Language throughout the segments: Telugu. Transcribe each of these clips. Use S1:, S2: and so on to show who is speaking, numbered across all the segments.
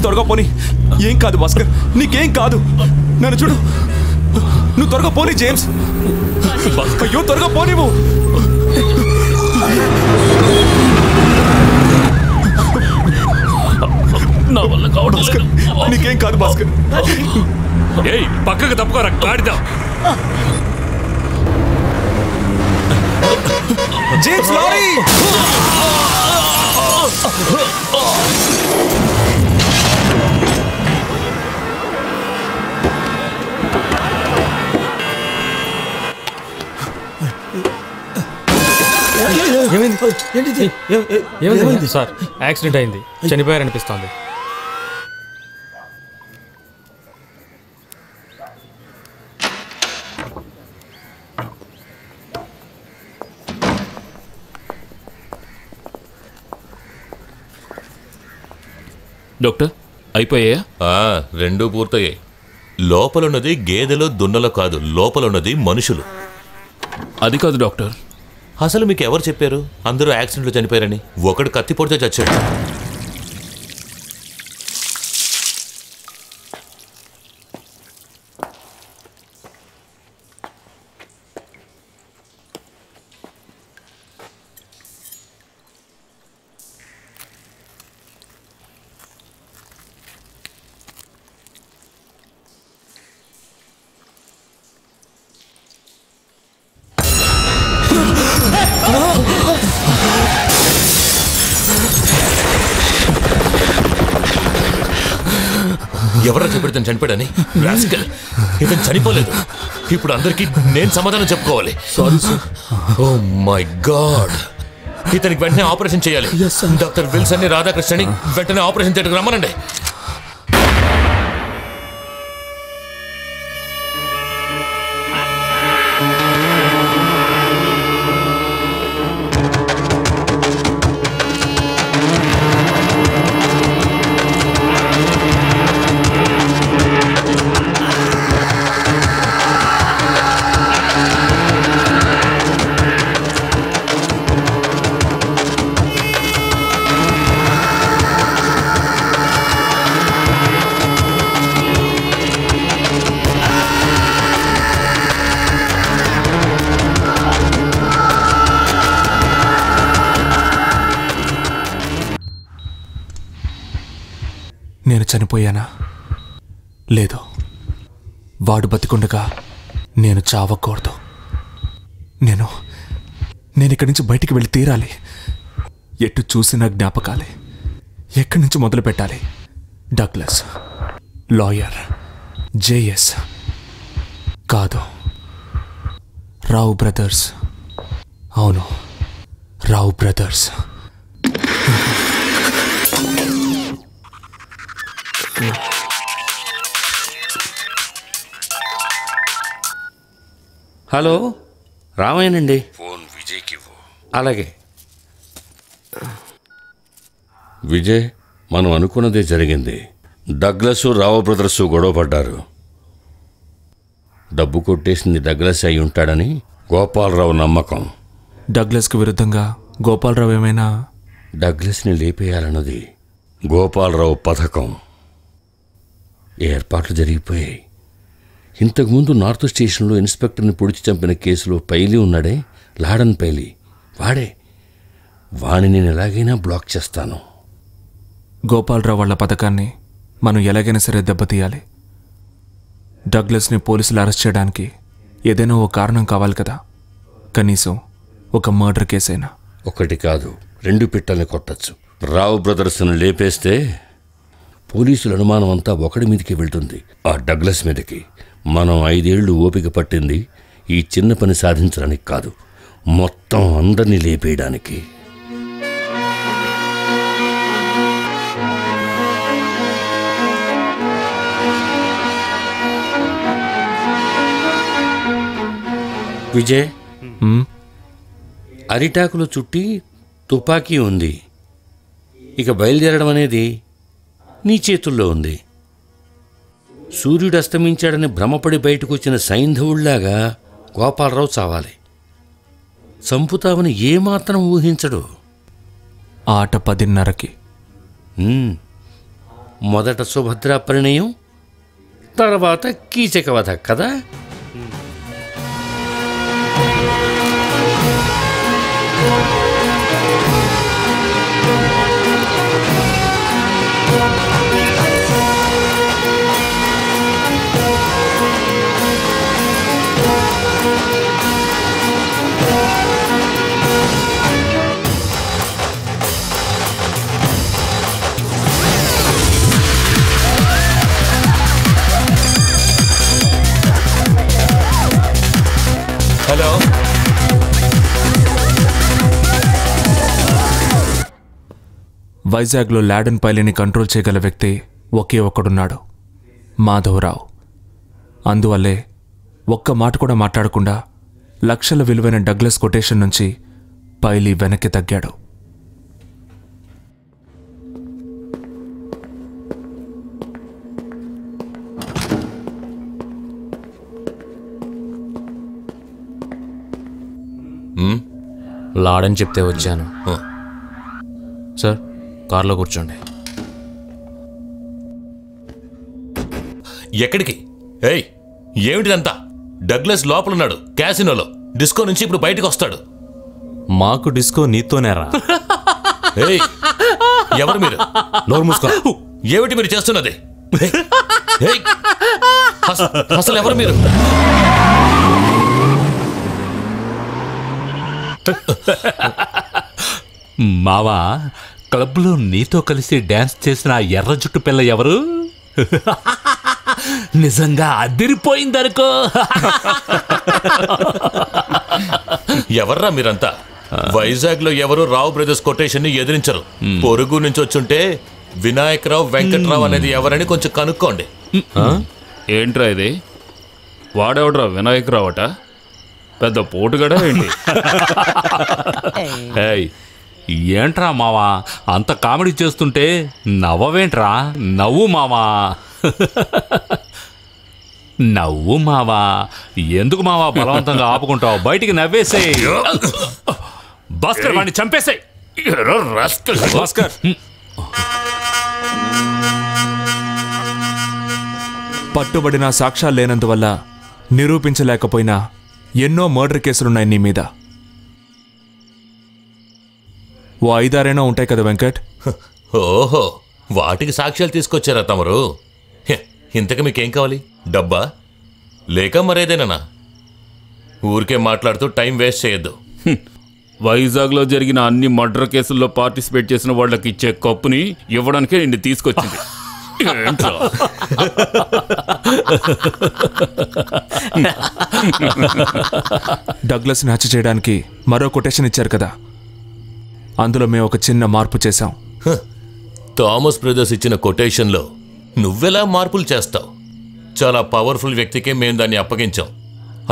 S1: జేమ్స్ త్వరగా పోనీ. ఏం కాదు భాస్కర్, నీకేం కాదు. నన్ను చూడు, నువ్వు త్వరగా పోనీ జేమ్స్. అయ్యో త్వరగా పోనీవు.
S2: నా వల్ల కావడం లేదు.
S1: నీకేం కాదు భాస్కర్.
S2: ఏయ్ పక్కకు తప్పుకోరా గాడిదా.
S1: James Larry.
S3: ఏమైంది సార్? యాక్సిడెంట్ అయింది, చనిపోయారనిపిస్తోంది.
S2: డాక్టర్ అయిపోయా?
S4: రెండూ పూర్తయ్యాయి. లోపలున్నది గేదెలో దున్నలో కాదు, లోపలున్నది మనుషులు.
S2: అది కాదు డాక్టర్.
S4: అసలు మీకు ఎవరు చెప్పారు అందరూ యాక్సిడెంట్లో చనిపోయారని? ఒకడు కత్తిపోటుతో చచ్చాడు. ఎవరో చెప్పాడు తను చనిపోయాడని? ఇతను చనిపోలేదు. ఇప్పుడు అందరికీ నేను సమాధానం చెప్పుకోవాలి.
S2: Sorry sir.
S4: Oh my god, ఇతనికి వెంటనే ఆపరేషన్ చేయాలి. డాక్టర్ విల్సన్ ని రాధాకృష్ణని వెంటనే ఆపరేషన్ థియేటర్కి రమ్మనండి.
S1: నేను చనిపోయానా? లేదు, వాడు బతికుండగా నేను చావకూడదు. నేను ఇక్కడి నుంచి బయటికి వెళ్ళి తీరాలి. ఎటు చూసిన జ్ఞాపకాలే. ఎక్కడి నుంచి మొదలు పెట్టాలి? డగ్లస్, లాయర్, జేఎస్ కాదు, రావు బ్రదర్స్. అవును, రావు బ్రదర్స్.
S5: హలో, రామయ్యనండి.
S6: ఫోన్ విజయ్కి ఇవ్వు.
S5: అలాగే.
S6: విజయ్, మనం అనుకున్నదే జరిగింది. డగ్లస్ రావు బ్రదర్స్ గొడవ పడ్డారు. డబ్బు కొట్టేసింది డగ్లస్ అయి ఉంటాడని గోపాలరావు నమ్మకం.
S1: డగ్లస్కి విరుద్ధంగా గోపాలరావు ఏమైనా?
S6: డగ్లస్ని లేపేయాలన్నది గోపాలరావు పథకం. ఏర్పాట్లు జరిగిపోయాయి. ఇంతకుముందు నార్త్ స్టేషన్లో ఇన్స్పెక్టర్ని పొడిచి చంపిన కేసులో పైలి ఉన్నాడే, లాడన్ పైలి, వాణ్ణి నేను ఎలాగైనా బ్లాక్ చేస్తాను.
S1: గోపాలరావు వాళ్ళ పథకాన్ని మనం ఎలాగైనా సరే దెబ్బతీయాలి. డగ్లస్ని పోలీసులు అరెస్ట్ చేయడానికి ఏదైనా ఓ కారణం కావాలి కదా. కనీసం ఒక మర్డర్ కేసైనా.
S6: ఒకటి కాదు, 2 పిట్టల్ని కొట్టచ్చు. రావు బ్రదర్స్ను లేపేస్తే పోలీసుల అనుమానం అంతా ఒకడి మీదకి వెళ్తుంది, ఆ డగ్లస్ మీదకి. మనం 5 ఏళ్లు ఓపిక పట్టింది ఈ చిన్న పని సాధించడానికి కాదు, మొత్తం అందరినీ లేపేయడానికి. విజయ్, అరిటాకులు చుట్టి తుపాకీ ఉంది. ఇక బయలుదేరడం అనేది నీ చేతుల్లో ఉంది. సూర్యుడు అస్తమించాడని భ్రమపడి బయటకు వచ్చిన సైంధవుళ్లాగా గోపాలరావు చావాలి. చంపుతావని ఏమాత్రం ఊహించడు.
S1: ఆట 10:30కి.
S6: మొదట సుభద్ర పరిణయం, తర్వాత కీచకవధ కదా?
S4: హలో,
S1: వైజాగ్లో లాడెన్ పైలిని కంట్రోల్ చేయగల వ్యక్తి ఒకే ఒక్కడున్నాడు, మాధవరావు. అందువల్లే ఒక్క మాట కూడా మాట్లాడకుండా లక్షల విలువైన డగ్లస్ కొటేషన్ నుంచి పైలి వెనక్కి తగ్గాడు.
S3: లాడని చెప్తే వచ్చాను. సార్, కార్లో కూర్చోండి.
S4: ఎక్కడికి? ఏయ్, ఏమిటిదంతా? డగ్లస్ లోపలున్నాడు క్యాసినోలో. డిస్కో నుంచి ఇప్పుడు బయటకు వస్తాడు.
S3: మాకు డిస్కో నీతోనేరా.
S4: ఏయ్, ఎవరు మీరు?
S3: నోరు మూసుకో.
S4: ఏమిటి మీరు చేస్తున్నది? ఏయ్, అసలు ఎవరు మీరు?
S5: మావా, క్లబ్లో నీతో కలిసి డ్యాన్స్ చేసిన ఆ ఎర్ర జుట్టు పిల్ల ఎవరు? నిజంగా అదిరిపోయిందనుకో.
S4: ఎవర్రా మీరంతా? వైజాగ్ లో ఎవరు రావు బ్రదర్స్ కొటేషన్ ని ఎదిరించరు. పొరుగు నుంచి వచ్చుంటే వినాయకరావు, వెంకట్రావు అనేది ఎవరని కొంచెం కనుక్కోండి.
S2: ఏంట్రా ఇది? వాడెవడ్రా వినాయకరావు అట? పెద్ద పోటుగడా ఏంటి?
S5: ఏయ్, ఏంట్రా మావా అంత కామెడీ చేస్తుంటే నవ్వవేంట్రా? నవ్వు మావా. నవ్వు మావా. ఎందుకు మావా బలవంతంగా ఆపుకుంటావు? బయటికి నవ్వేసే. భాస్కర్ వాడిని చంపేసే. భాస్కర్,
S1: పట్టుబడిన సాక్ష్యాలు లేనందువల్ల నిరూపించలేకపోయినా ఎన్నో మర్డర్ కేసులున్నాయి నీ మీద. ఓ 5-6 ఉంటాయి కదా వెంకట్?
S4: ఓహో, వాటికి సాక్ష్యాలు తీసుకొచ్చారా తమరు? ఇంతకు మీకేం కావాలి? డబ్బా లేక మరేదేనా? ఊరికే మాట్లాడుతూ టైం వేస్ట్ చేయొద్దు.
S2: వైజాగ్లో జరిగిన అన్ని మర్డర్ కేసుల్లో పార్టిసిపేట్ చేసిన వాళ్ళకి ఇచ్చే కప్పుని ఇవ్వడానికే నిన్ను తీసుకొచ్చింది. ఏంట్రా?
S1: డగ్లస్ని హత్య చేయడానికి మరో కొటేషన్ ఇచ్చారు కదా, అందులో మేము ఒక చిన్న మార్పు చేశాం.
S4: థామస్ బ్రదర్స్ ఇచ్చిన కొటేషన్లో నువ్వెలా మార్పులు చేస్తావు? చాలా పవర్ఫుల్ వ్యక్తికే మేము దాన్ని అప్పగించాం.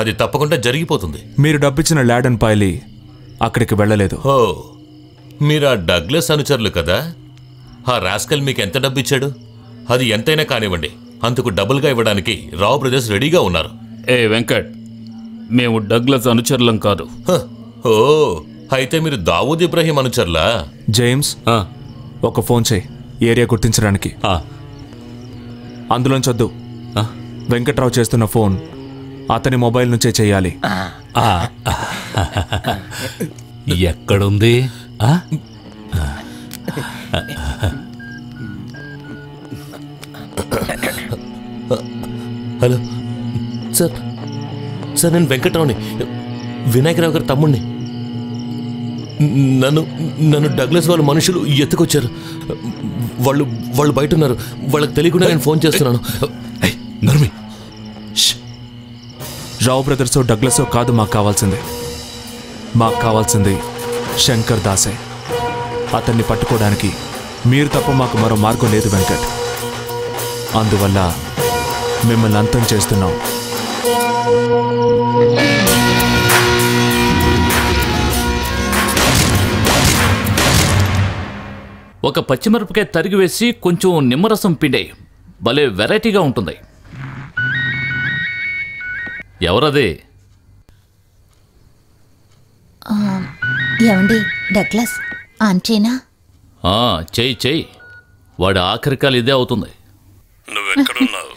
S4: అది తప్పకుండా జరిగిపోతుంది.
S1: మీరు డబ్బిచ్చిన లాడెన్ పైలి అక్కడికి వెళ్ళలేదు.
S4: ఓ, మీరు ఆ డగ్లస్ అనుచరులు కదా? ఆ రాస్కల్ మీకు ఎంత డబ్బిచ్చాడు? అది ఎంతైనా కానివ్వండి, అందుకు డబుల్గా ఇవ్వడానికి రావు బ్రదర్స్ రెడీగా ఉన్నారు.
S2: ఏ వెంకట్, మేము డగ్లస్ అనుచరులం కాదు.
S4: ఓ, అయితే మీరు దావూద్ ఇబ్రహీం అనుచరులా?
S1: జేమ్స్, ఒక ఫోన్ చేయి ఏరియా గుర్తించడానికి. అందులోంచొద్దు, వెంకట్రావు చేస్తున్న ఫోన్ అతని మొబైల్ నుంచే చేయాలి.
S5: ఎక్కడుంది?
S4: హలో సార్, సార్ నేను వెంకట్రావుని, వినాయకరావు గారి తమ్ముడిని. నన్ను డగ్లస్ వాళ్ళ మనుషులు ఎత్తుకొచ్చారు. వాళ్ళు బయట ఉన్నారు. వాళ్ళకి తెలియకుండా నేను ఫోన్ చేస్తున్నాను.
S1: రావు బ్రదర్సో డగ్లసో కాదు మాకు కావాల్సింది. మాకు కావాల్సింది శంకర్ దాసే. అతన్ని పట్టుకోవడానికి మీరు తప్ప మాకు మరో మార్గం లేదు వెంకట్. అందువల్ల మిమ్మల్ని అంతం చేస్తున్నాం.
S2: ఒక పచ్చిమిరపకాయ తరిగి వేసి కొంచెం నిమ్మరసం పిండే, భలే వెరైటీగా ఉంటుంది. ఎవరది?
S7: ఏమండి, డగ్లస్ ఆన్ చేయనా?
S2: చెయ్యి చెయ్యి.
S7: వాడి ఆఖరికాలు ఇదే అవుతుంది.
S4: నువ్వెక్కడున్నావు?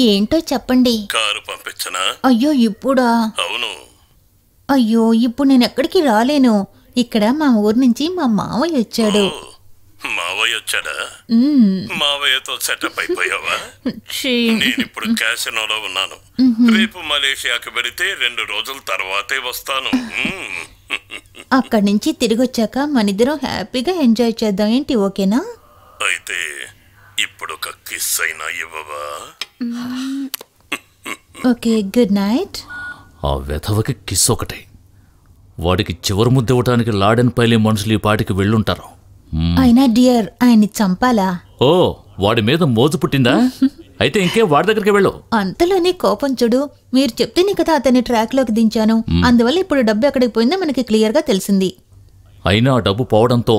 S8: ఏంటో చెప్పండి.
S4: కారు పంపించనా?
S8: అయ్యో ఇప్పుడా?
S4: అవును.
S8: అయ్యో ఇప్పుడు నేను ఎక్కడికి రాలేను. ఇక్కడ మా ఊరు నుంచి మా మావయ్య వచ్చాడు.
S4: మావయ్య వచ్చాడా? మావయ్యతో సెటప్ అయిపోయావా? నేనిప్పుడు క్యాసినోలో ఉన్నాను. రేపు మలేషియాకి వెళితే 2 రోజుల తర్వాతే వస్తాను.
S8: అక్కడి నుంచి తిరిగి వచ్చాక మనిద్దరం హ్యాపీగా ఎంజాయ్ చేద్దాం. ఏంటి ఓకేనా?
S4: అయితే ఇప్పుడు ఒక కిస్ అయినా ఇవ్వవా?
S8: Okay good night.
S7: ఆ వెధవకి కిస్ ఒకటే. వాడికి చివరి ముద్ద ఇవ్వటానికి లాడెన్ పైలే మనుషులు ఈ పాటికి వెళ్ళుంటారు.
S8: అయినా డియర్ ఆయన్ని చంపాలా?
S7: ఓ వాడి మీద మోజు పుట్టిందా? అయితే ఇంకే వాడి దగ్గరికి వెళ్ళు.
S8: అంతలోనే కోపం చూడు. మీరు చెప్తేనే కదా అతన్ని ట్రాక్ లోకి దించాను. అందువల్ల ఇప్పుడు డబ్బు ఎక్కడికి పోయిందో మనకి క్లియర్ గా తెలిసింది.
S7: అయినా డబ్బు పోవడంతో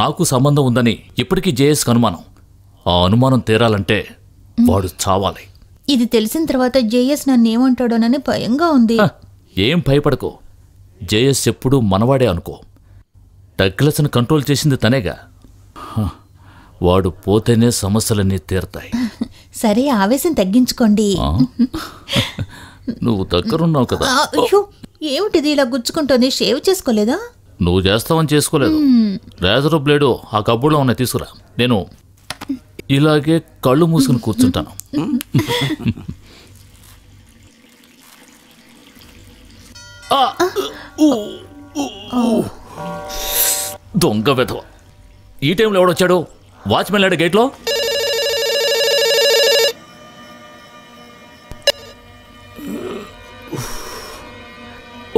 S7: నాకు సంబంధం ఉందని ఇప్పటికీ జేఎస్కి అనుమానం. ఆ అనుమానం తీరాలంటే వాడు చావాలి.
S8: ఇది తెలిసిన తర్వాత జేఎస్ నన్ను ఏమంటాడోనని భయంగా ఉంది.
S7: ఏం భయపడకో. జేఎస్ ఎప్పుడూ మనవాడే అనుకో. డగ్లస్ని కంట్రోల్ చేసింది తనేగా. వాడు పోతేనే సమస్యలన్నీ తీరతాయి.
S8: సరే ఆవేశం తగ్గించుకోండి.
S7: నువ్వు దగ్గరున్నావు కదా.
S8: అయ్యో ఏమిటిది ఇలా గుచ్చుకుంటోంది? షేవ్ చేసుకోలేదా?
S7: నువ్వు చేస్తావని చేసుకోలేదు. రేజర్ బ్లేడు ఆ కబ్బులో ఉన్నాయి, తీసుకురా. నేను ఇలాగే కళ్ళు మూసుకుని కూర్చుంటాను. దొంగ వెధవ. ఈ టైంలో ఎవడొచ్చాడు? వాచ్మెన్ లేడు గేట్లో?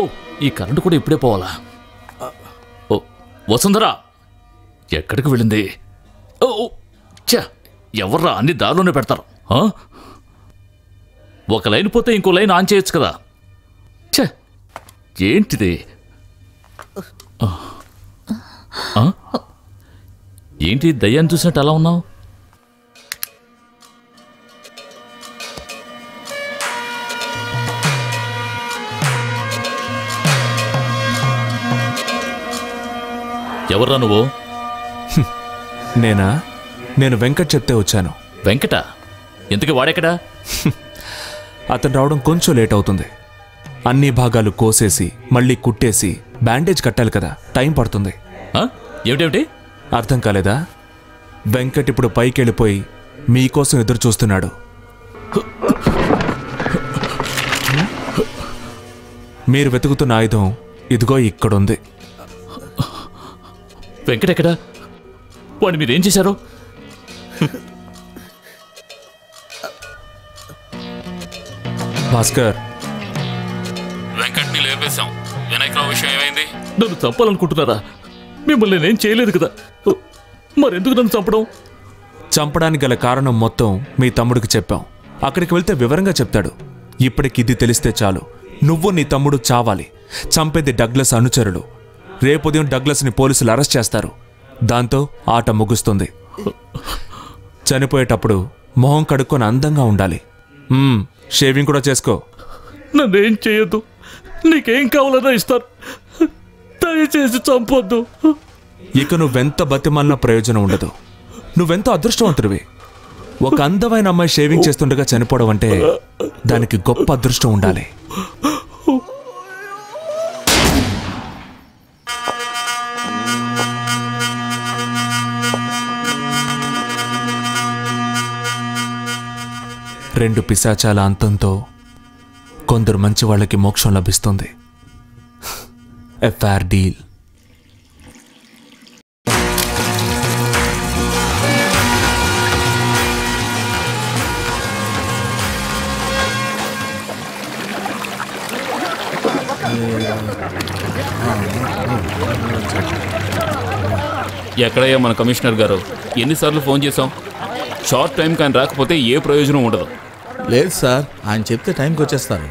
S7: ఓ ఈ కరెంటు కూడా ఇప్పుడే పోవాలా? ఓ వసుంధరా ఎక్కడికి వెళ్ళింది? ఓ చా ఎవర్రా అన్ని దారిలోనే పెడతారు. ఒక లైన్ పోతే ఇంకో లైన్ ఆన్ చేయొచ్చు కదా. ఛ ఏంటిది? ఏంటి దయ్యాన్ని చూసినట్టు అలా ఉన్నావు? ఎవర్రా నువ్వు?
S1: నేనా? నేను వెంకట్ చెప్తే వచ్చాను.
S7: వెంకట? ఇంతకీ వాడెక్కడా?
S1: అతను రావడం కొంచెం లేట్ అవుతుంది. అన్ని భాగాలు కోసేసి మళ్ళీ కుట్టేసి బ్యాండేజ్ కట్టాలి కదా, టైం పడుతుంది.
S7: ఏమిటేమిటి
S1: అర్థం కాలేదా? వెంకట్ ఇప్పుడు పైకి వెళ్ళిపోయి మీకోసం ఎదురు చూస్తున్నాడు. మీరు వెతుకుతున్న ఆయుధం ఇదిగో ఇక్కడుంది.
S7: వెంకటెక్కడా? వాడిని మీరేం చేశారు?
S1: భాస్కర్,
S2: వెంకట్ని లేపేశాం. వినాయకరావు విషయం ఏమైంది?
S7: నన్ను చంపాలనుకుంటున్నారా? మిమ్మల్ని నేనేం చేయలేదు కదా, మరెందుకు నన్ను చంపడం?
S1: చంపడానికి గల కారణం మొత్తం మీ తమ్ముడికి చెప్పాం. అక్కడికి వెళ్తే వివరంగా చెప్తాడు. ఇప్పటికి ఇది తెలిస్తే చాలు, నువ్వు నీ తమ్ముడు చావాలి. చంపేది డగ్లస్ అనుచరులు. రేపుదయం డగ్లస్ని పోలీసులు అరెస్ట్ చేస్తారు. దాంతో ఆట ముగుస్తుంది. చనిపోయేటప్పుడు మొహం కడుక్కొని అందంగా ఉండాలి. షేవింగ్ కూడా చేసుకో.
S7: నన్నేం చేయొద్దు. నీకేం కావాలన్నా ఇస్తాను. దయచేసి చంపొద్దు.
S1: ఇక నువ్వెంత బతిమాలినా ప్రయోజనం ఉండదు. నువ్వెంతో అదృష్టవంతుడివి. ఒక అందమైన అమ్మాయి షేవింగ్ చేస్తుండగా చనిపోవడం అంటే దానికి గొప్ప అదృష్టం ఉండాలి. రెండు పిశాచాల అంతంతో కొందరు మంచి వాళ్ళకి మోక్షం లభిస్తుంది. ఎ ఫేర్ డీల్.
S2: ఎక్కడయ్యా మన కమిషనర్ గారు? ఎన్నిసార్లు ఫోన్ చేశాం? షార్ట్ టైం కానీ రాకపోతే ఏ ప్రయోజనం ఉండదు.
S9: లేదు సార్, ఆయన చెప్తే టైంకి వచ్చేస్తారు.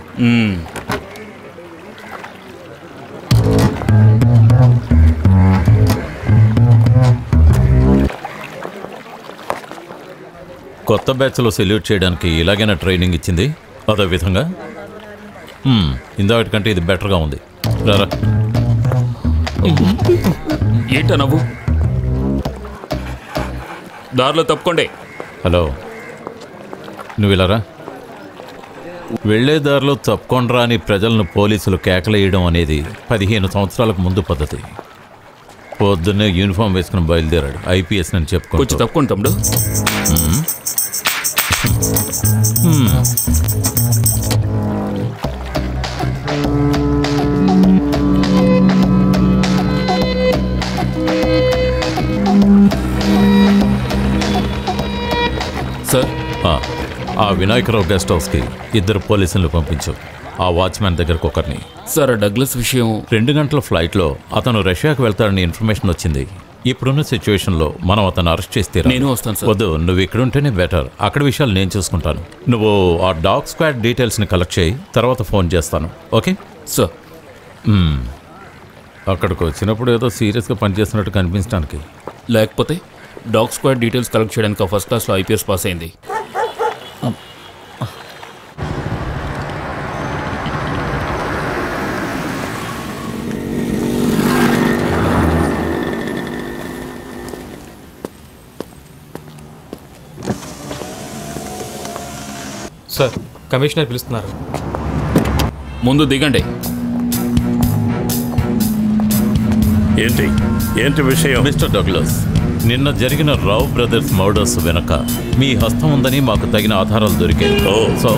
S10: కొత్త బ్యాచ్లో సెల్యూట్ చేయడానికి ఇలాగైనా ట్రైనింగ్ ఇచ్చింది? అదే విధంగా ఇందాకటికంటే ఇది బెటర్గా ఉంది. రారా.
S2: ఏంట నవ్వు? దారిలో తప్పుకోండి.
S10: హలో, నువ్వు ఇలారా. వెళ్లే దారిలో తప్పుకొండ్రా అని ప్రజలను పోలీసులు కేకలేయడం అనేది 15 సంవత్సరాలకు ముందు పద్ధతి. పొద్దున్నే యూనిఫామ్ వేసుకుని బయలుదేరాడు. ఐపీఎస్ అని చెప్పుకో.
S2: కొంచెం తప్పుకోండి తమ్ముడు. సార్,
S10: ఆ వినాయకరావు గెస్ట్ హౌస్కి 2 పోలీసులను పంపించు. ఆ వాచ్మ్యాన్ దగ్గరకు ఒకరిని.
S2: సార్, డగ్లస్ విషయం
S10: 2 గంటల ఫ్లైట్లో అతను రష్యాకు వెళ్తాడని ఇన్ఫర్మేషన్ వచ్చింది. ఇప్పుడున్న సిచ్యువేషన్లో మనం అతను అరెస్ట్ చేస్తే
S2: నేను వస్తాను సార్.
S10: వద్దు, నువ్వు ఇక్కడుంటేనే బెటర్. అక్కడ విషయాలు నేను చూసుకుంటాను. నువ్వు ఆ డాగ్ స్క్వాడ్ డీటెయిల్స్ని కలెక్ట్ చేయి, తర్వాత ఫోన్ చేస్తాను. Okay
S2: sir.
S10: అక్కడికి వచ్చినప్పుడు ఏదో సీరియస్గా పనిచేస్తున్నట్టు కనిపించడానికి.
S2: లేకపోతే డాగ్ స్క్వాడ్ డీటెయిల్స్ కలెక్ట్ చేయడానికి ఫస్ట్ క్లాస్లో ఐపీఎస్ పాస్ అయింది.
S3: సార్, కమిషనర్ పిలుస్తున్నారు.
S2: ముందు దిగండి.
S6: ఏంటి విషయం?
S10: మిస్టర్ డగ్లస్, నిన్న జరిగిన రావ్ బ్రదర్స్ మర్డర్స్ వెనక మీ హస్తం ఉందని మాకు తగిన ఆధారాలు దొరికాయి. So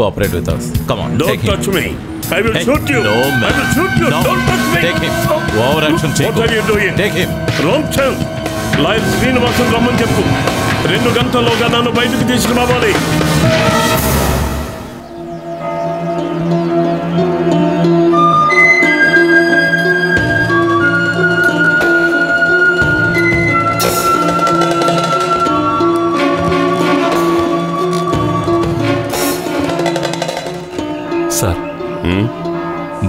S10: cooperate with us. Come on, take him.
S6: I will shoot you.
S10: No, man.
S6: I will shoot you.
S10: No.
S6: Don't touch me.
S10: Take him. Over action చేయకు.
S6: What are you doing?
S10: Take him.
S6: Ramchand, lawyer Srinivasan రమ్మని చెప్పు. 2 గంటల్లోగా నన్ను బయటకు తీసుకురావాలి.
S5: సార్,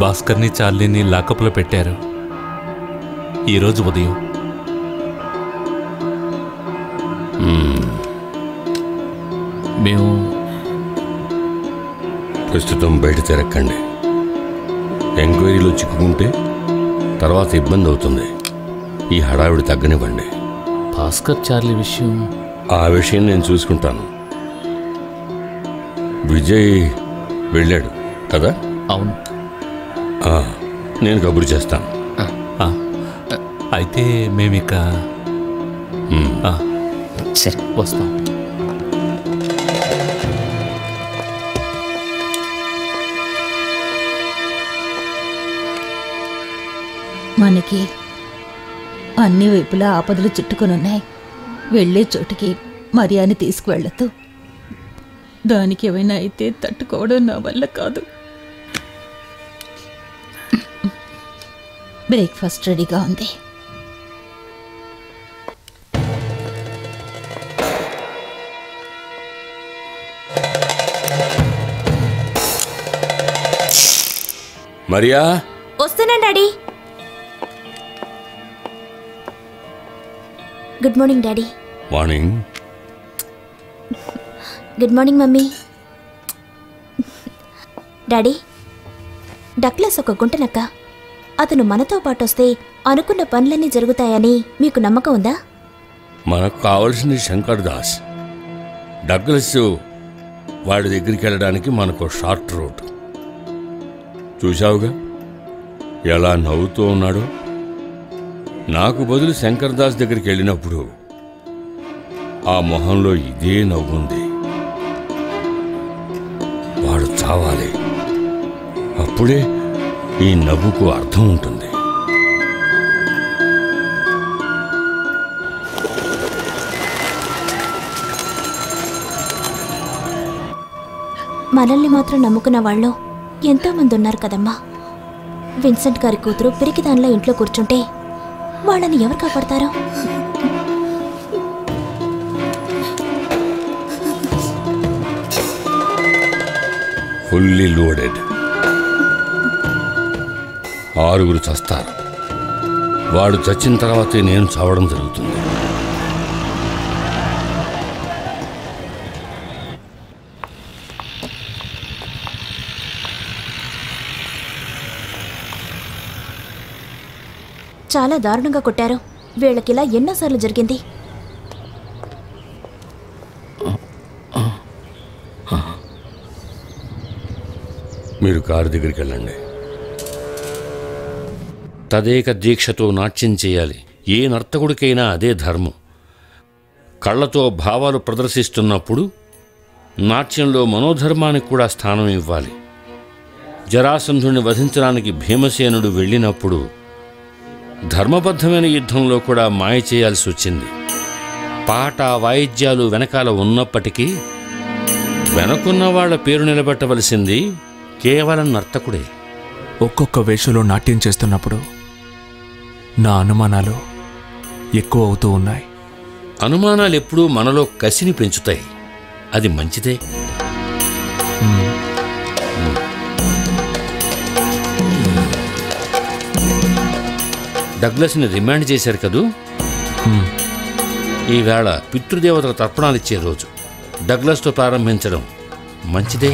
S5: భాస్కర్ని చార్లీని లాకప్లో పెట్టారు ఈరోజు ఉదయం.
S2: మేము
S6: ప్రస్తుతం బయట తిరక్కండి. ఎంక్వైరీలో చిక్కుకుంటే తర్వాత ఇబ్బంది అవుతుంది. ఈ హడావిడి తగ్గనివ్వండి.
S7: భాస్కర్ చార్లీ విషయం
S6: ఆ విషయం నేను చూసుకుంటాను. విజయ్ వెళ్ళాడు కదా?
S7: అవును.
S6: నేను కబురు చేస్తాను.
S5: అయితే మేమిక
S7: సరే, వస్తాం.
S8: మనకి అన్ని వైపులా ఆపదలు చుట్టుకొని ఉన్నాయి. వెళ్ళే చోటికి మరియాని తీసుకువెళ్ళదు. దానికి ఏమైనా అయితే తట్టుకోవడం నా వల్ల కాదు. బ్రేక్ఫాస్ట్ రెడీగా ఉంది.
S6: మరియా,
S11: వస్తున్నా daddy. Good morning daddy.
S6: Morning.
S11: Good morning mummy. Daddy, Douglas ఒక గుంటనక్క. అతను మనతో పాటు వస్తే అనుకున్న పనులన్నీ జరుగుతాయని మీకు నమ్మకం ఉందా?
S6: మనకు కావాల్సింది శంకర్ దాస్. డగ్లస్ వాడి దగ్గరికి వెళ్ళడానికి మనకు షార్ట్ రూట్. చూశావుగా ఎలా నవ్వుతూ ఉన్నాడో. నాకు బదులు శంకర్ దాస్ దగ్గరికి వెళ్ళినప్పుడు ఆ మొహంలో ఇదే నవ్వుంది. వాడు చావాలి. అప్పుడే ఈ నవ్వుకు అర్థం ఉంటుంది.
S11: మనల్ని మాత్రం నమ్ముకున్న వాళ్ళు ఎంతోమంది ఉన్నారు కదమ్మా. విన్సెంట్ గారి కూతురు పిరికిదానిలో ఇంట్లో కూర్చుంటే వాళ్ళని ఎవరు కాపాడతారో?
S6: Fully loaded. 6 చస్తారు. వాడు చచ్చిన తర్వాతే నేను చావడం జరుగుతుంది.
S11: చాలా దారుణంగా కొట్టారు. వీళ్ళకిలా ఎన్నోసార్లు జరిగింది.
S6: మీరు కారు దగ్గరికి వెళ్ళండి. తదేక దీక్షతో నాట్యం చేయాలి. ఏ నర్తకుడికైనా అదే ధర్మం. కళ్ళతో భావాలు ప్రదర్శిస్తున్నప్పుడు నాట్యంలో మనోధర్మానికి కూడా స్థానం ఇవ్వాలి. జరాసంధుని వధించడానికి భీమసేనుడు వెళ్ళినప్పుడు ధర్మబద్ధమైన యుద్ధంలో కూడా మాయ చేయాల్సి వచ్చింది. పాట వాయిద్యాలు వెనకాల ఉన్నప్పటికీ వెనకున్న వాళ్ళ పేరు నిలబెట్టవలసింది కేవలం నర్తకుడే.
S1: ఒక్కొక్క వేషంలో నాట్యం చేస్తున్నప్పుడు నా అనుమానాలు ఎక్కువ అవుతూ ఉన్నాయి.
S6: అనుమానాలు ఎప్పుడూ మనలో కసిని పెంచుతాయి. అది మంచిదే. డగ్లస్ని రిమాండ్ చేశారు కదూ. ఈవేళ పితృదేవతల తర్పణాలిచ్చే రోజు. డగ్లస్తో ప్రారంభించడం మంచిదే.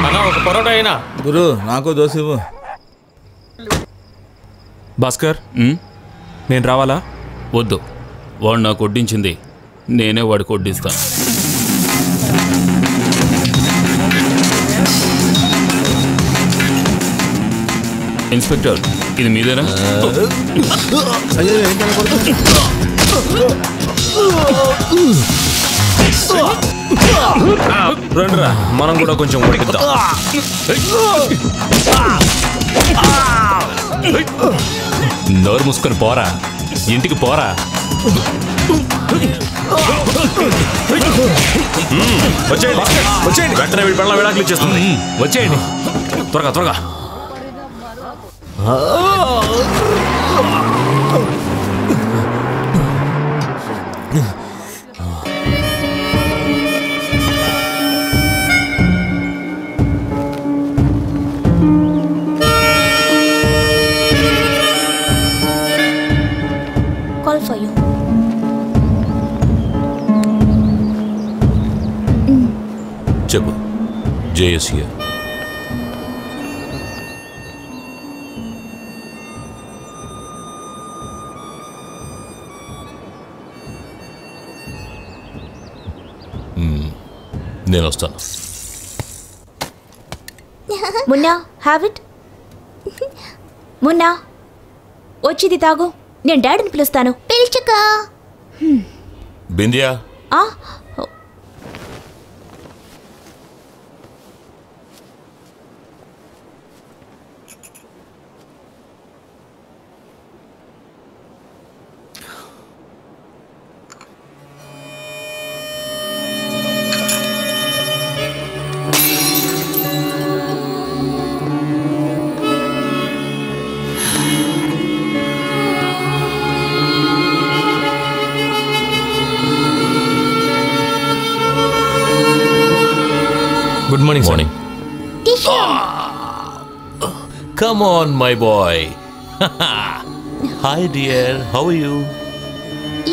S3: అన్నా ఒక పరోటా అయినా.
S9: గురు నాకు దోశ ఇవ్వు.
S1: భాస్కర్, నేను రావాలా?
S2: వద్దు, వాడు నాకు వడ్డించింది, నేనే వాడికి వడ్డిస్తాను. ఇన్స్పెక్టర్, ఇది మీదేనా?
S1: రండిరా, మనం కూడా కొంచెం ఉడికిద్దాం.
S5: నోరు మూసుకొని పోరా, ఇంటికి పోరా.
S1: వచ్చేయండి, వెంటనే వీడి పెళ్ళ విడాకులు ఇచ్చేస్తుంది.
S5: వచ్చేయండి
S1: త్వరగా త్వరగా.
S11: Call for you.
S4: చెప్పు. జేఎస్ఏ నేను వస్తాను.
S11: Munna, have it. మున్నా, వచ్చింది తాగు. నేను డాడీని పిలుస్తాను. పిలుచుకో.
S4: Bindiya,
S3: good morning.
S4: Morning. Come on, my boy. Hi, dear. How are you?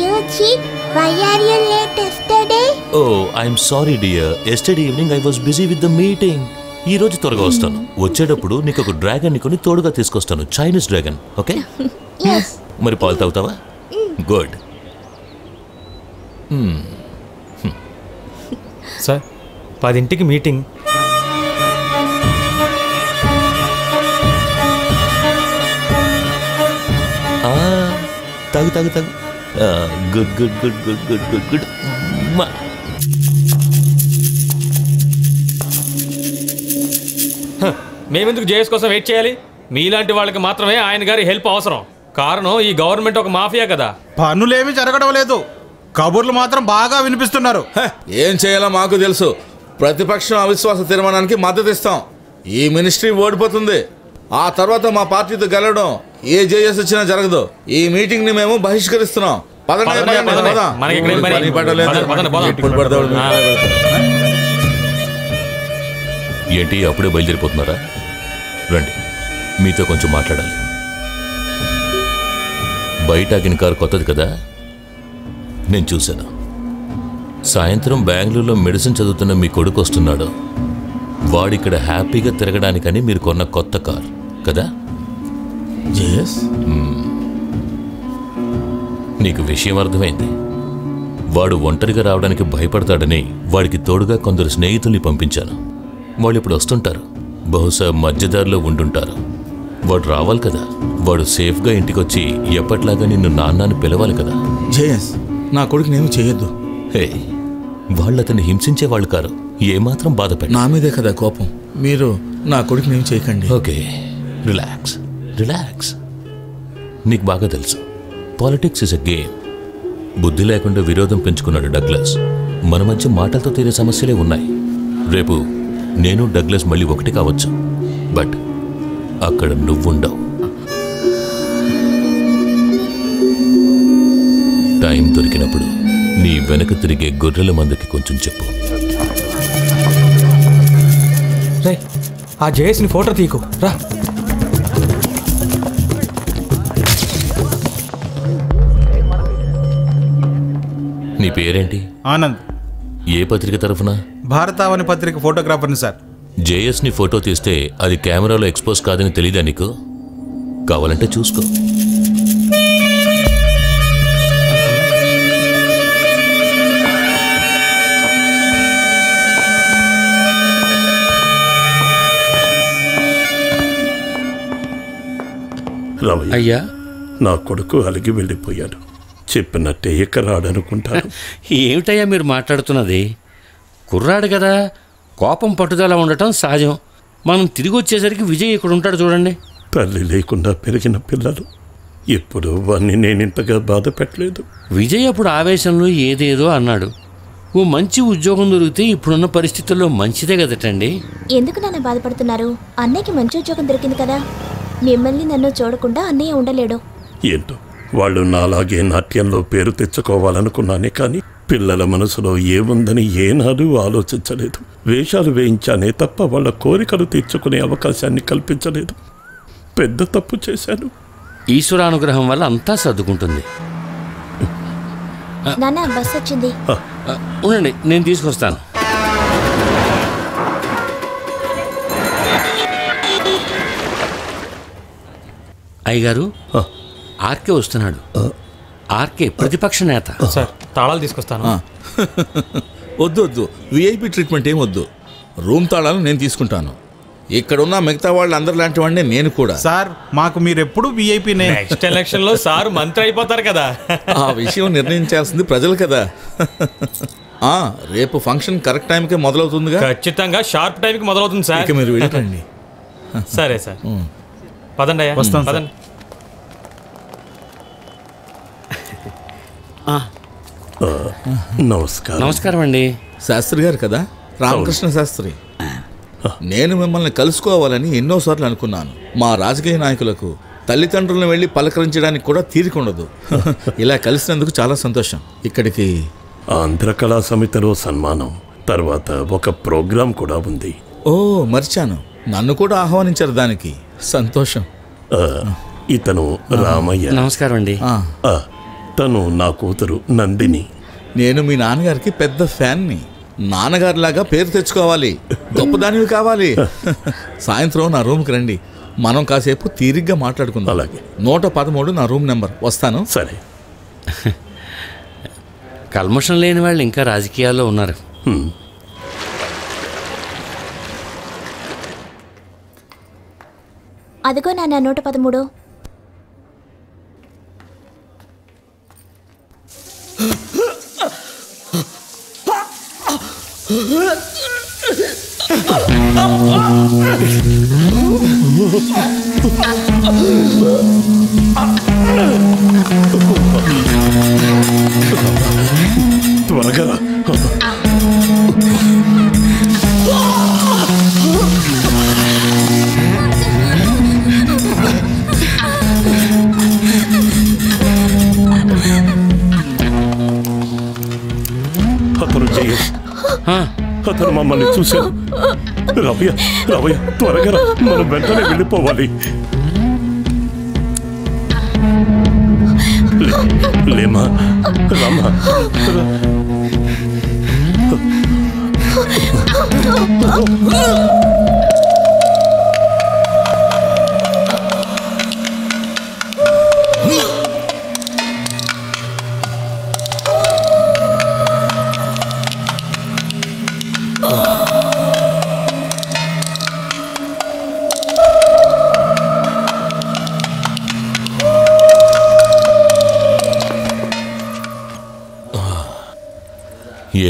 S11: You cheat. Why are you late yesterday?
S4: Oh, I'm sorry, dear. Yesterday evening I was busy with the meeting. ఈ రోజు త్వరగా వస్తాను. వచ్చేటప్పుడు నీకు ఒక డ్రాగన్ ని కొని తోడుగా తీసుకొస్తాను. Chinese dragon. ఓకే?
S11: Yes.
S4: మరి పాలు తాగుతావా? గుడ్.
S3: సార్, 10ంటికి మీటింగ్.
S4: తాగు తాగు తాగు. Good good good good good good good.
S3: మేమెందుకు జేఎస్ కోసం వెయిట్ చేయాలి? మీలాంటి వాళ్ళకి మాత్రమే ఆయన గారి హెల్ప్ అవసరం. కారణం ఈ గవర్నమెంట్ ఒక మాఫియా కదా.
S9: పనులేమీ జరగడం లేదు, కబుర్లు మాత్రం బాగా వినిపిస్తున్నారు. ఏం చేయాలో మాకు తెలుసు. ప్రతిపక్షం అవిశ్వాస తీర్మానానికి మద్దతు ఇస్తాం. ఈ మినిస్ట్రీ ఓడిపోతుంది. ఆ తర్వాత మా పార్టీతో గెలవడం ఏ జేఎస్ వచ్చినా జరగదు. ఈ మీటింగ్ ని మేము బహిష్కరిస్తున్నాం.
S4: ఏంటి అప్పుడే బయలుదేరిపోతున్నారా? రండి, మీతో కొంచెం మాట్లాడాలి. బయట ఆగిన కారు కొత్తది కదా, నేను చూశాను. సాయంత్రం బెంగళూరులో మెడిసిన్ చదువుతున్న మీ కొడుకు వస్తున్నాడు. వాడిక్కడ హ్యాపీగా తిరగడానికని మీరు కొన్న కొత్త కార్ కదా? నీకు విషయం అర్థమైంది. వాడు ఒంటరిగా రావడానికి భయపడతాడని వాడికి తోడుగా కొందరు స్నేహితుల్ని పంపించాను. వాళ్ళు ఇప్పుడు వస్తుంటారు. బహుశా మధ్యదారిలో ఉండుంటారు. వాడు రావాలి కదా. వాడు సేఫ్గా ఇంటికొచ్చి ఎప్పట్లాగా నిన్ను నాన్నని పిలవాలి కదా.
S9: జేఎస్, నా కొడుకు నేను చేయొద్దు.
S4: హే, వాళ్ళు అతన్ని హింసించేవాళ్ళు కారు. ఏమాత్రం బాధపడి
S9: నా మీదే కదా కోపం. మీరు నా కొడుకు నేను చేయకండి.
S4: Okay, relax relax. నీకు బాగా తెలుసు, పాలిటిక్స్ ఇస్ ఎ గేమ్. బుద్ధి లేకుండా విరోధం పెంచుకున్నాడు డగ్లస్. మన మధ్య మాటలతో తీరే సమస్యలే ఉన్నాయి. రేపు నేను డగ్లస్ మళ్ళీ ఒకటి కావచ్చు, బట్ అక్కడ నువ్వుండవు. టైం దొరికినప్పుడు నీ వెనక తిరిగే గొర్రెల మందకి కొంచెం చెప్పు.
S3: ఆ జేఎస్ని ఫోటో తీకు రా.
S4: నీ పేరేంటి?
S12: ఆనంద్.
S4: ఏ పత్రిక తరఫున?
S12: భారతావని పత్రిక ఫోటోగ్రాఫర్ని సార్.
S4: జేఎస్ని ఫోటో తీస్తే అది కెమెరాలో ఎక్స్పోజ్ కాదని తెలీదా నీకు? కావాలంటే చూసుకో.
S6: రమయ్య, అయ్యా, నా కొడుకు అలిగి వెళ్ళిపోయాడు. చెప్పినట్టే ఇక రాడనుకుంటాను.
S13: ఏమిటయ్యా మీరు మాట్లాడుతున్నది? కుర్రాడు కదా, కోపం పట్టుదల ఉండటం సహజం. మనం తిరిగి వచ్చేసరికి విజయ్ ఇక్కడ ఉంటాడు చూడండి.
S6: తల్లి లేకుండా పెరిగిన పిల్లలు. ఎప్పుడు వాణ్ణి నేనింతగా బాధ పెట్టలేదు.
S13: విజయ్ అప్పుడు ఆవేశంలో ఏదేదో అన్నాడు. ఓ మంచి ఉద్యోగం దొరికితే ఇప్పుడున్న పరిస్థితుల్లో మంచిదే కదటండి.
S11: ఎందుకు నాన్న బాధపడుతున్నారు? అన్నయ్యకి మంచి ఉద్యోగం దొరికింది కదా. మిమ్మల్ని నన్ను చూడకుండా అన్నయ్య ఉండలేడు.
S6: ఏంటో, వాళ్ళు నాలాగే నాట్యంలో పేరు తెచ్చుకోవాలనుకున్నానే కానీ పిల్లల మనసులో ఏముందని ఏనాడు ఆలోచించలేదు. వేషాలు వేయించానే తప్ప వాళ్ళ కోరికలు తీర్చుకునే అవకాశాన్ని కల్పించలేదు. పెద్ద తప్పు చేశాను.
S13: ఈశ్వరానుగ్రహం వల్ల అంతా సర్దుకుంటుంది.
S11: నాన్న, బస్ వచ్చింది.
S13: ఉండండి, నేను తీసుకొస్తాను. అయ్యగారు, ఆర్కే వస్తున్నాడు. ఆర్కే ప్రతిపక్ష నేత.
S3: సార్, తాళాలు తీసుకొస్తాను.
S9: వద్దు వద్దు, విఐపి ట్రీట్మెంట్ ఏం వద్దు. రూమ్ తాళాలు నేను తీసుకుంటాను. ఇక్కడున్న మిగతా వాళ్ళు అందరి లాంటి వాడిని నేను కూడా.
S12: సార్, మాకు మీరెప్పుడు విఐపినే.
S3: నెక్స్ట్ ఎలక్షన్ లో సార్ మంత్రి అయిపోతారు కదా.
S9: ఆ విషయం నిర్ణయించాల్సింది ప్రజలు కదా. రేపు ఫంక్షన్ కరెక్ట్ టైంకే మొదలవుతుందిగా.
S3: ఖచ్చితంగా షార్ప్ టైంకి మొదలవుతుంది సార్.
S9: ఇక మీరు వెళ్ళండి.
S3: సరే సార్, పదండి అయ్యా.
S12: వస్తాం,
S3: పదండి.
S6: నమస్కారం.
S13: నమస్కారం అండి.
S9: శాస్త్రి గారు కదా, రామకృష్ణ శాస్త్రి. నేను మిమ్మల్ని కలుసుకోవాలని ఎన్నోసార్లు అనుకున్నాను. మా రాజకీయ నాయకులకు తల్లిదండ్రులను వెళ్ళి పలకరించడానికి కూడా తీరికుండదు. ఇలా కలిసినందుకు చాలా సంతోషం. ఇక్కడికి
S6: ఆంధ్ర కళా సమితిలో సన్మానం తర్వాత ఒక ప్రోగ్రాం కూడా ఉంది.
S9: ఓ, మర్చాను. నన్ను కూడా ఆహ్వానించారు దానికి. సంతోషం.
S6: ఇతను రామయ్య.
S13: నమస్కారం అండి.
S6: తను నా కూతురు నందిని.
S9: నేను మీ నాన్నగారికి పెద్ద ఫ్యాన్ని. నాన్నగారిలాగా పేరు తెచ్చుకోవాలి, గొప్పదానివి కావాలి. సాయంత్రం నా రూమ్కి రండి, మనం కాసేపు తీరిగ్గా మాట్లాడుకుందాం.
S6: అలాగే.
S9: 113 నా రూమ్ నెంబర్. వస్తాను.
S6: సరే.
S13: కల్మషం లేని వాళ్ళు ఇంకా రాజకీయాల్లో ఉన్నారు.
S11: అదిగో నాన్న 113.
S6: త్వరగా అతను జయం. అతను మమ్మల్ని చూశాను. రవయ్య, రవయ్య, త్వరగా రా. మనం వెంటనే వెళ్ళిపోవాలి. లేమా, రామా.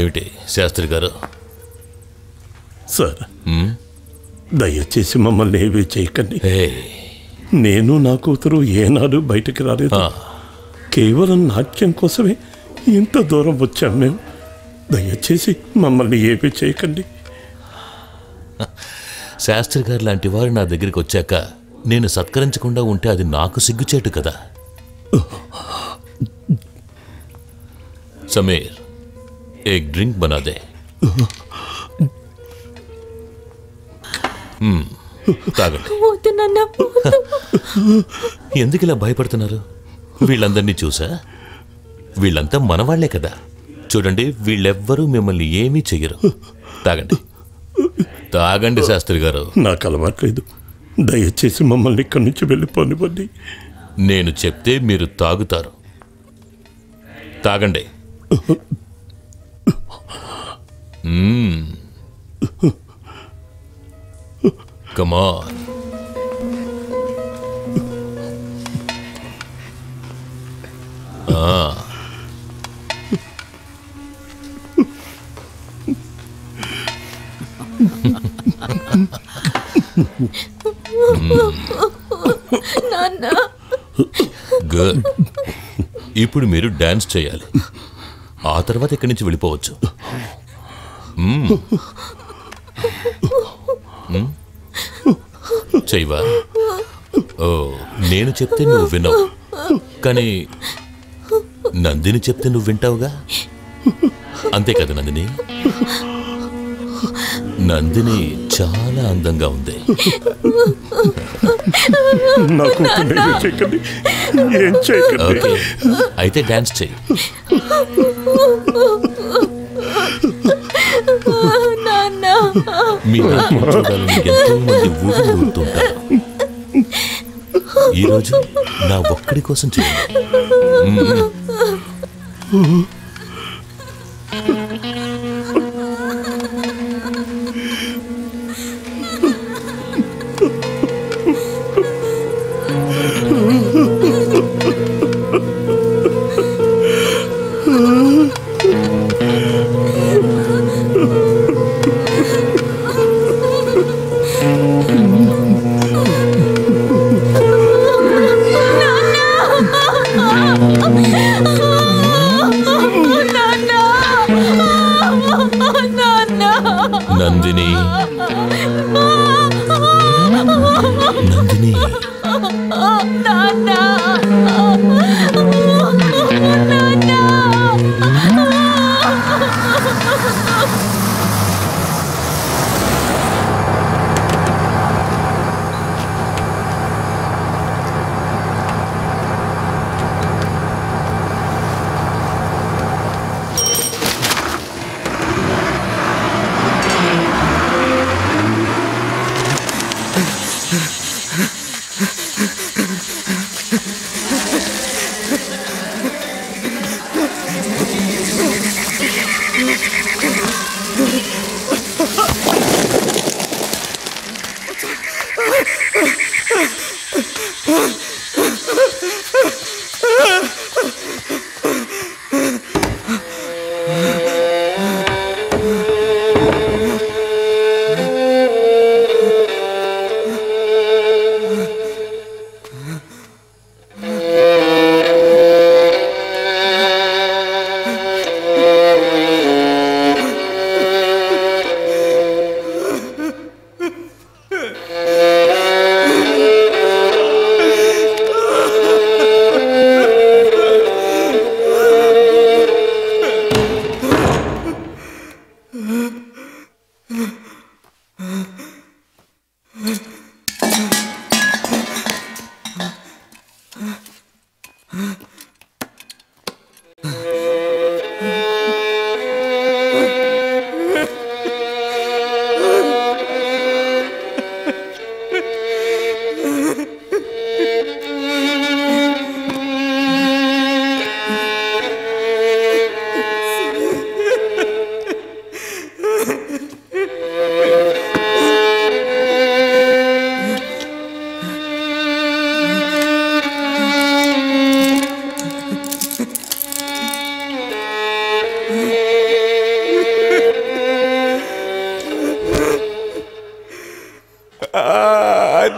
S4: ఏమిటి శాస్త్రి గారు?
S14: సార్, దయచేసి మమ్మల్ని ఏమీ చేయకండి. నేను నా కూతురు ఏనాడు బయటకు రాలేదు. కేవలం నాట్యం కోసమే ఇంత దూరం వచ్చాం మేము. దయచేసి మమ్మల్ని ఏమీ చేయకండి.
S4: శాస్త్రి గారు లాంటి వారు నా దగ్గరికి వచ్చాక నేను సత్కరించకుండా ఉంటే అది నాకు సిగ్గుచేటు కదా. సమీర్, एक ड्रिंक बना दे. తాగండి. ఎందుకు ఇలా భయపడుతున్నారు? వీళ్ళందరినీ చూసా? వీళ్ళంతా మనవాళ్లే కదా. చూడండి, వీళ్ళెవ్వరూ మిమ్మల్ని ఏమీ చెయ్యరు. తాగండి, తాగండి శాస్త్రి గారు.
S14: నాకు అలవాట్లేదు. దయచేసి మమ్మల్ని ఇక్కడి నుంచి వెళ్ళిపోనివ్వండి.
S4: నేను చెప్తే మీరు తాగుతారు. తాగండి. Come on. గుడ్. ఇప్పుడు మీరు డాన్స్ చేయాలి. ఆ తర్వాత ఇక్కడి నుంచి వెళ్ళిపోవచ్చు. చెయ్యవా? ఓ, నేను చెప్తే నువ్వు వినవు, కానీ నందిని చెప్తే నువ్వు వింటావుగా. అంతే కదా నందిని? నందిని చాలా అందంగా ఉంది. ఓకే, అయితే డాన్స్ చెయ్యి. మీ నాట్యం చూడాలని ఎంతో మంది ఊరు ఊరుతుంటారు. ఈరోజు నా ఒక్కడి కోసం చేయండి. నందిని, నందిని,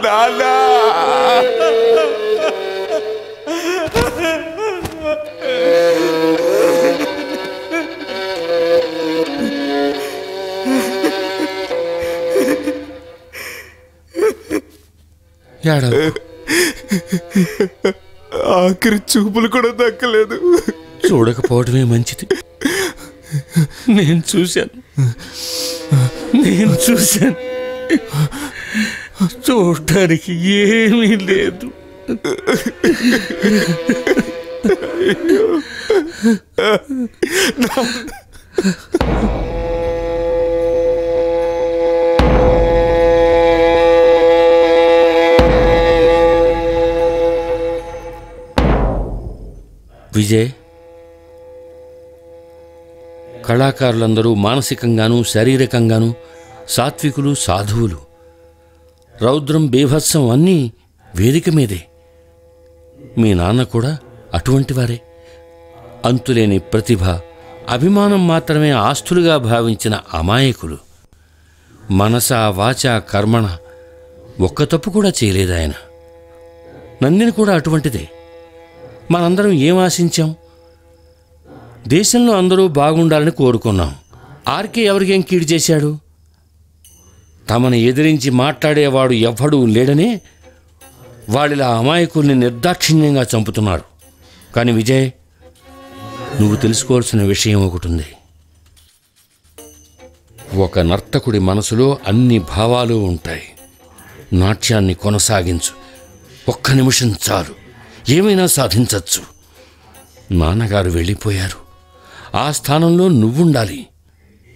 S15: నానా ఆఖరి చూపులు కూడా దక్కలేదు.
S13: చూడకపోవడమే మంచిది. నేను చూశాను. చూడటానికి ఏమీ లేదు. విజయ్, కళాకారులందరూ మానసికంగానూ శారీరకంగానూ సాత్వికులు, సాధువులు. రౌద్రం, బీభత్సం అన్నీ వేదిక మీదే. మీ నాన్న కూడా అటువంటి వారే. అంతులేని ప్రతిభ, అభిమానం మాత్రమే ఆస్తులుగా భావించిన అమాయకులు. మనస, వాచ, కర్మణ ఒక్క తప్పు కూడా చేయలేదు ఆయన. నందిని కూడా అటువంటిదే. మనందరం ఏం ఆశించాం? దేశంలో అందరూ బాగుండాలని కోరుకున్నాం. ఆర్కే ఎవరికేం కీడు చేశాడు? తమను ఎదిరించి మాట్లాడేవాడు ఎవ్వడూ లేడనే వాళ్ళిలా అమాయకుల్ని నిర్దాక్షిణ్యంగా చంపుతున్నారు. కానీ విజయ్, నువ్వు తెలుసుకోవాల్సిన విషయం ఒకటి ఉంది. ఒక నర్తకుడి మనసులో అన్ని భావాలు ఉంటాయి. నాట్యాన్ని కొనసాగించు. ఒక్క నిమిషం చాలు, ఏమైనా సాధించచ్చు. నాన్నగారు వెళ్ళిపోయారు. ఆ స్థానంలో నువ్వుండాలి.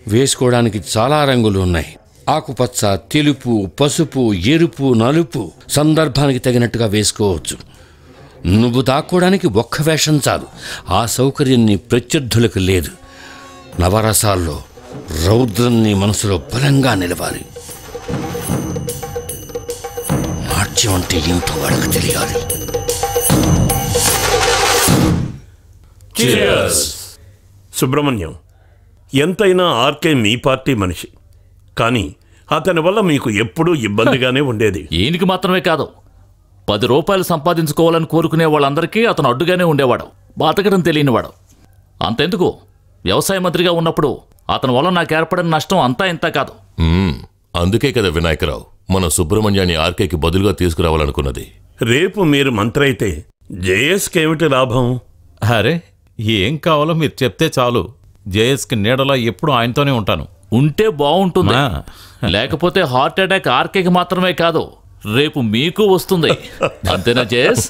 S13: వేసుకోవడానికి చాలా రంగులు ఉన్నాయి. ఆకుపచ్చ, తెలుపు, పసుపు, ఎరుపు, నలుపు. సందర్భానికి తగినట్టుగా వేసుకోవచ్చు. నువ్వు దాక్కోవడానికి ఒక్క వేషం చాలు. ఆ సౌకర్యం నీ ప్రత్యర్థులకు లేదు. నవరసాల్లో రౌద్రం నీ మనసులో బలంగా నిలవాలి. నాట్యం అంటే ఏంటో వాళ్ళకి తెలియాలి.
S14: సుబ్రహ్మణ్యం, ఎంతైనా ఆర్కే మీ పార్టీ మనిషి. కానీ అతని వల్ల మీకు ఎప్పుడూ ఇబ్బందిగానే ఉండేది.
S7: ఈయనకి మాత్రమే కాదు, 10 రూపాయలు సంపాదించుకోవాలని కోరుకునే వాళ్ళందరికీ అతను అడ్డుగానే ఉండేవాడు. బతకడం తెలియనివాడు. అంతెందుకు, వ్యవసాయ మంత్రిగా ఉన్నప్పుడు అతని వల్ల నాకు ఏర్పడిన నష్టం అంతా ఇంత కాదు.
S4: అందుకే కదా వినాయకరావు మనం సుబ్రహ్మణ్యాన్ని ఆర్కేకి బదులుగా తీసుకురావాలనుకున్నది.
S14: రేపు మీరు మంత్రి అయితే జేఎస్కి ఏమిటి లాభం?
S10: అరే, ఏం కావాలో మీరు చెప్తే చాలు. జేఎస్కి నీడలా ఎప్పుడు ఆయనతోనే ఉంటాను.
S7: ఉంటే బాగుంటుంది. లేకపోతే హార్ట్ అటాక్ ఆర్కేకి మాత్రమే కాదు, రేపు మీకు వస్తుంది. అంతేనా జేఎస్?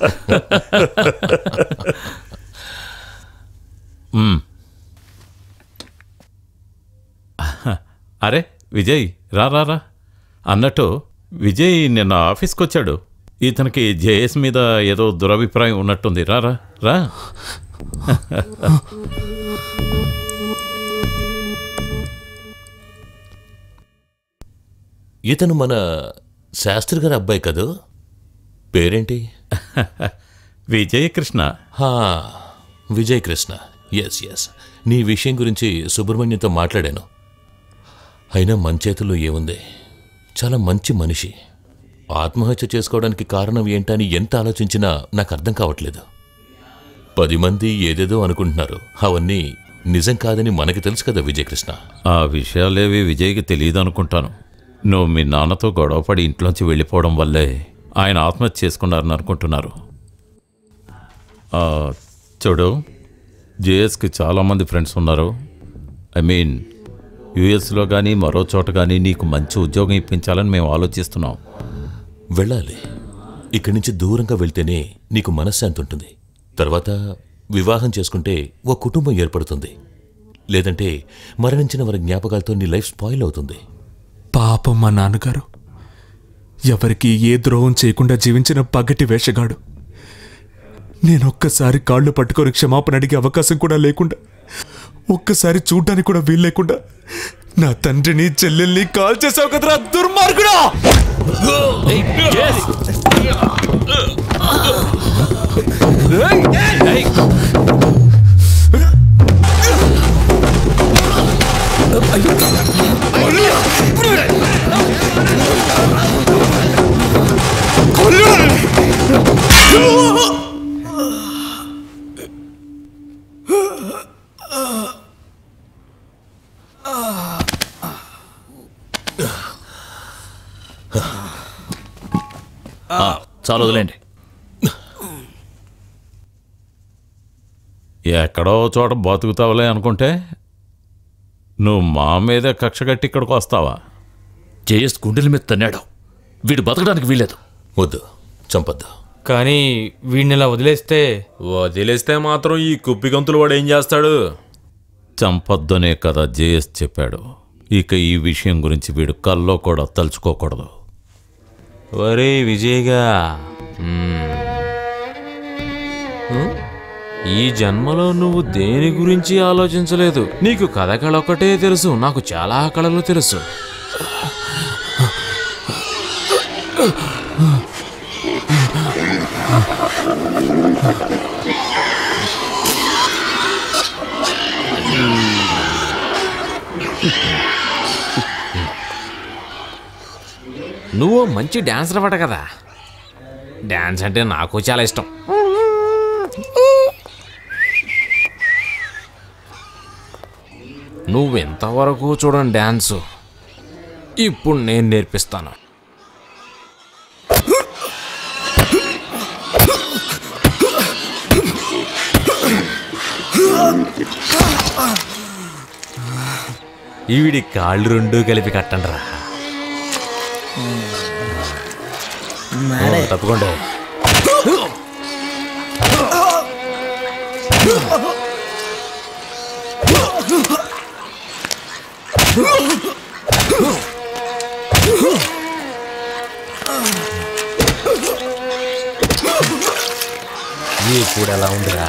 S10: అరే విజయ్, రా రా రా. అన్నట్టు విజయ్ నిన్న ఆఫీస్కి వచ్చాడు. ఇతనికి జేఎస్ మీద ఏదో దురభిప్రాయం ఉన్నట్టుంది. రా రా రా.
S4: ఇతను మన శాస్త్రి గారి అబ్బాయి కదూ? పేరేంటి?
S10: విజయకృష్ణ.
S4: విజయకృష్ణ. Yes yes. నీ విషయం గురించి సుబ్రహ్మణ్యంతో మాట్లాడాను. అయినా మన చేతుల్లో ఏముంది? చాలా మంచి మనిషి. ఆత్మహత్య చేసుకోవడానికి కారణం ఏంటని ఎంత ఆలోచించినా నాకు అర్థం కావట్లేదు. 10 మంది ఏదేదో అనుకుంటున్నారు. అవన్నీ నిజం కాదని మనకి తెలుసు కదా విజయకృష్ణ.
S10: ఆ విషయాలేవి విజయ్కి తెలియదు అనుకుంటాను. నువ్వు మీ నాన్నతో గొడవపడి ఇంట్లోంచి వెళ్ళిపోవడం వల్లే ఆయన ఆత్మహత్య చేసుకున్నారని అనుకుంటున్నారు. చూడు, జేఎస్కి చాలామంది ఫ్రెండ్స్ ఉన్నారు. ఐ మీన్ యుఎస్లో కానీ మరో చోట కానీ నీకు మంచి ఉద్యోగం ఇప్పించాలని మేము ఆలోచిస్తున్నాం.
S4: వెళ్ళాలి. ఇక్కడి నుంచి దూరంగా వెళ్తేనే నీకు మనశ్శాంతి ఉంటుంది. తర్వాత వివాహం చేసుకుంటే ఓ కుటుంబం ఏర్పడుతుంది. లేదంటే మరణించిన వారి జ్ఞాపకాలతో నీ లైఫ్ స్పాయిల్ అవుతుంది.
S1: పాపం మా నాన్నగారు ఎవరికి ఏ ద్రోహం చేయకుండా జీవించిన పగటి వేషగాడు. నేనొక్కసారి కాళ్ళు పట్టుకొని క్షమాపణ అడిగే అవకాశం కూడా లేకుండా, ఒక్కసారి చూడ్డానికి కూడా వీలు లేకుండా నా తండ్రిని చెల్లెల్ని కాల్ చేసావు కదరా దుర్మార్గుడా!
S7: చాలు వదిలేండి.
S10: ఎక్కడో చోట బతుకుతావులే అనుకుంటే నువ్వు మా మీదే కక్ష కట్టి ఇక్కడికి వస్తావా?
S7: జేఎస్ గుండెల మీద తన్నాడు. వీడు బతకడానికి వీలేదు.
S4: వద్దు, చంపొద్దు.
S3: కానీ వీడిని ఇలా
S16: వదిలేస్తే మాత్రం ఈ కుప్పిగంతులు వాడు ఏం చేస్తాడు?
S10: చంపొద్దనే కదా జేఎస్ చెప్పాడు. ఇక ఈ విషయం గురించి వీడు కల్లో కూడా తలుచుకోకూడదు.
S16: ఒరే విజయ్గా, ఈ జన్మలో నువ్వు దేని గురించి ఆలోచించలేదు. నీకు కథ కళ ఒక్కటే తెలుసు, నాకు చాలా కళలు తెలుసు. నువ్వు మంచి డాన్సర్ అవ్వట కదా. డాన్స్ అంటే నాకు చాలా ఇష్టం. నువ్వెంతవరకు చూడండి డాన్సు, ఇప్పుడు నేను నేర్పిస్తాను. ఈవిడి కాళ్ళు రెండు కలిపి కట్టండి రా. తప్పకుండా. ఇప్పుడు ఎలా ఉందిరా?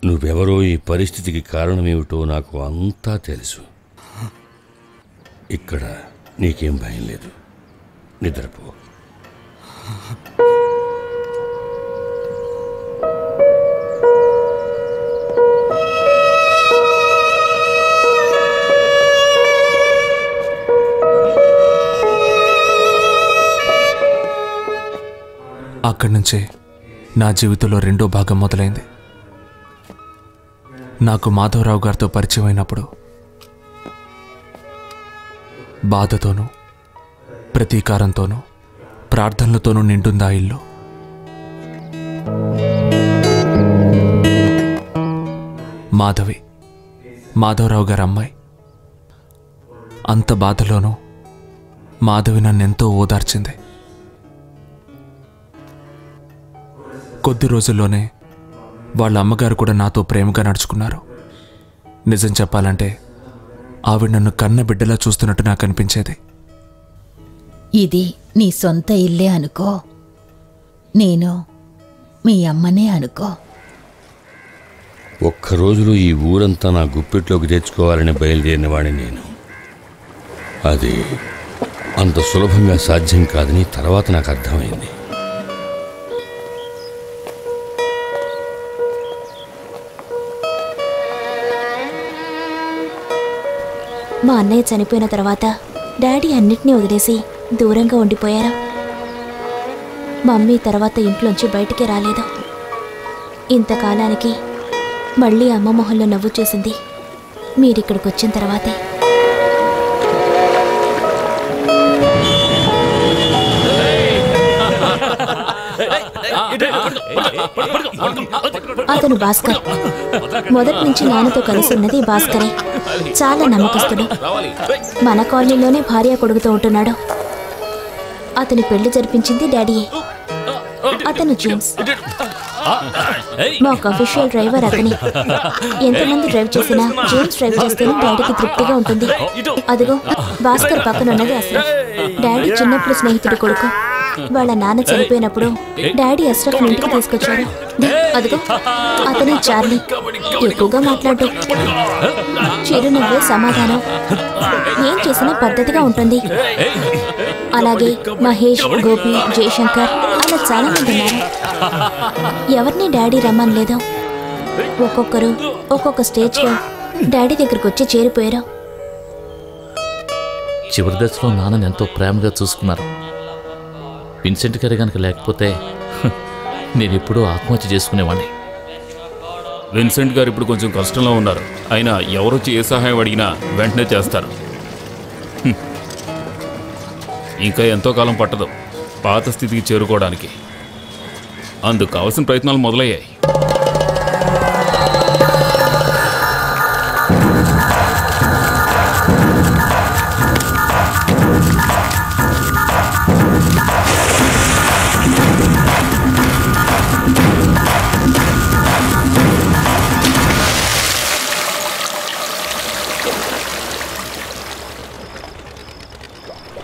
S6: నువ్వెవరో, ఈ పరిస్థితికి కారణమేమిటో నాకు అంతా తెలుసు. ఇక్కడ నీకేం భయం లేదు, నిద్రపో.
S1: అక్కడి నుంచే నా జీవితంలో రెండో భాగం మొదలైంది. నాకు మాధవరావు గారితో పరిచయం అయినప్పుడు బాధతోనూ ప్రతీకారంతోనూ ప్రార్థనలతోనూ నిండుందా ఇల్లు. మాధవి, మాధవరావు గారి అమ్మాయి. అంత బాధలోనూ మాధవి నన్నెంతో ఓదార్చింది. కొద్ది రోజుల్లోనే వాళ్ళ అమ్మగారు కూడా నాతో ప్రేమగా నడుచుకున్నారు. నిజం చెప్పాలంటే ఆవిడ నన్ను కన్న బిడ్డలా చూస్తున్నట్టు నాకు అనిపించేది.
S8: ఇది నీ సొంత ఇల్లే అనుకో, నేను మీ అమ్మనే అనుకో.
S6: ఒక్కరోజులో ఈ ఊరంతా నా గుప్పిట్లోకి తెచ్చుకోవాలని బయలుదేరిన వాడిని నేను. అది అంత సులభంగా సాధ్యం కాదని తర్వాత నాకు అర్థమైంది.
S11: మా అన్నయ్య చనిపోయిన తర్వాత డాడీ అన్నిటినీ వదిలేసి దూరంగా ఉండిపోయారు. మమ్మీ తర్వాత ఇంట్లోంచి బయటికి రాలేదు. ఇంతకాలానికి మళ్ళీ అమ్మ మొహంలో నవ్వు చూసింది మీరిక్కడికి వచ్చిన తర్వాతే. అతను భాస్కర్. మొదటి నుంచి నాన్నతో కలిసి ఉన్నది భాస్కరే. చాలా నమ్మకస్తుడు. మన కాలనీలోనే భార్య కొడుకుతో ఉంటున్నాడు. అతని పెళ్లి జరిపించింది డాడీయే. అతను జేమ్స్. మాకు అఫీషియల్ డ్రైవర్ అతని. ఎంతమంది డ్రైవ్ చేసినా జేమ్స్ డ్రైవ్ చేస్తేనే డాడీకి తృప్తిగా ఉంటుంది. అదిగో భాస్కర్ పక్కన ఉన్నది అస్రఫ్. డాడీ చిన్నప్పుడు స్నేహితుడి కొడుకు. వాళ్ళ నాన్న చనిపోయినప్పుడు డాడీ అస్రఫ్ ఇంటికి తీసుకొచ్చారు. అదిగో అతని చార్లీ. ఎక్కువగా మాట్లాడు, చిరునవ్వే సమాధానం. ఏం చేసినా పద్ధతిగా ఉంటుంది. అలాగే మహేష్, గోపి, జయశంకర్ అలా చాలా మంది ఉన్నారు. ఎవరిని డాడీ రమ్మనలేదు. ఒక్కొక్కరు ఒక్కొక్క స్టేజ్లో డాడీ దగ్గరకు వచ్చి చేరిపోయారు.
S7: చివరి దశలో నాన్నని ఎంతో ప్రేమగా చూసుకున్నారు. విన్సెంట్ గారు కనుక లేకపోతే నేను ఎప్పుడూ ఆత్మహత్య చేసుకునేవాడిని.
S2: విన్సెంట్ గారు ఇప్పుడు కొంచెం కష్టంలో ఉన్నారు. అయినా ఎవరొచ్చి ఏ సహాయం అడిగినా వెంటనే చేస్తారు. ఇంకా ఎంతో కాలం పట్టదు పాత స్థితికి చేరుకోవడానికి. అందుకు కావాల్సిన ప్రయత్నాలు మొదలయ్యాయి.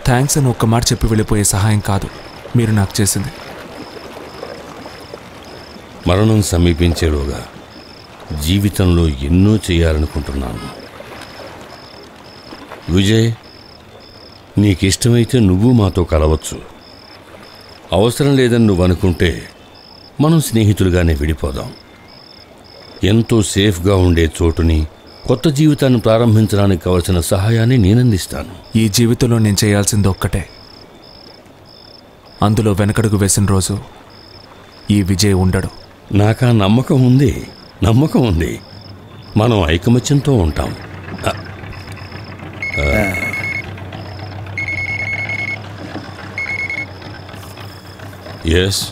S1: థ్యాంక్స్ అని ఒక్క మాట చెప్పి వెళ్ళిపోయే సహాయం కాదు మీరు నాకు చేసింది.
S6: మరణం సమీపించేలోగా జీవితంలో ఎన్నో చేయాలనుకుంటున్నాను. విజయ్, నీకిష్టమైతే నువ్వు మాతో కలవచ్చు. అవసరం లేదని నువ్వు అనుకుంటే మనం స్నేహితులుగానే విడిపోదాం. ఎంతో సేఫ్గా ఉండే చోటుని, కొత్త జీవితాన్ని ప్రారంభించడానికి కావలసిన సహాయాన్ని నేనందిస్తాను.
S1: ఈ జీవితంలో నేను చేయాల్సింది ఒక్కటే. అందులో వెనకడుగు వేసిన రోజు ఈ విజయ్ ఉండడు.
S6: నాకా నమ్మకం ఉంది. మనం ఐకమత్యంతో ఉంటాం. ఎస్,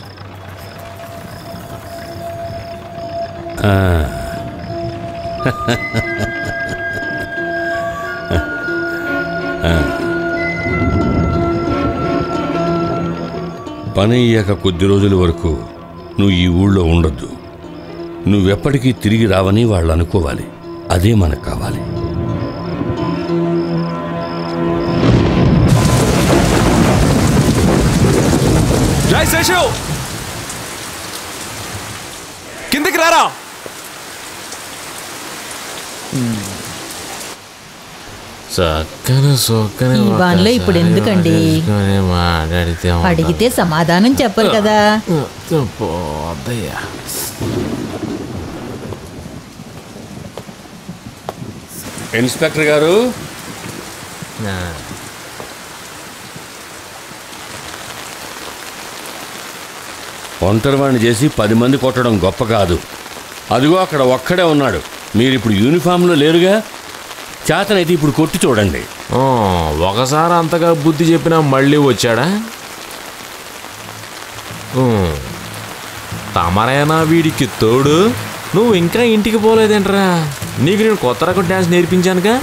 S6: పని అయ్యాక కొద్ది రోజుల వరకు నువ్వు ఈ ఊళ్ళో ఉండొద్దు. నువ్వెప్పటికీ తిరిగి రావని వాళ్ళు అనుకోవాలి. అదే మనకు కావాలి.
S1: జై శేషు, కిందికి రారా.
S8: ఈ బాన్లో ఇప్పుడు ఎందుకండి? అడిగితే సమాధానం చెప్పరు కదా.
S6: ఇన్స్పెక్టర్ గారు, ఒంటరివాణ్ణి చేసి 10 మంది కొట్టడం గొప్ప కాదు. అదిగో అక్కడ ఒక్కడే ఉన్నాడు. మీరు ఇప్పుడు యూనిఫామ్లో లేరుగా. చేతనైతే ఇప్పుడు కొట్టి చూడండి.
S16: ఒకసారి అంతగా బుద్ధి చెప్పినా మళ్ళీ వచ్చాడా? తమరైనా వీడికి తోడు. నువ్వు ఇంకా ఇంటికి పోలేదేంట్రా? నీకు నేను కొత్త రకం డ్యాన్స్ నేర్పించానుగా.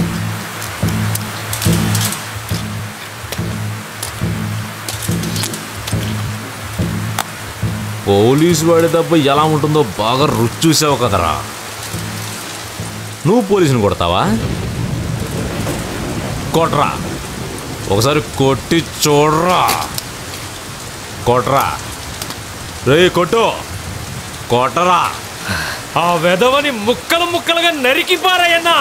S16: పోలీసు వాడి దెబ్బ ఎలా ఉంటుందో బాగా రుచి చూసావు కదరా. నువ్వు పోలీసుని కొడతావా? కొట్రా, ఒకసారి కొట్టి చూడరా. కొట్రా రే, కొట్టు, కొట్టరా.
S3: ఆ వెధవని ముక్కలు ముక్కలుగా నరికి పారాయన్నా.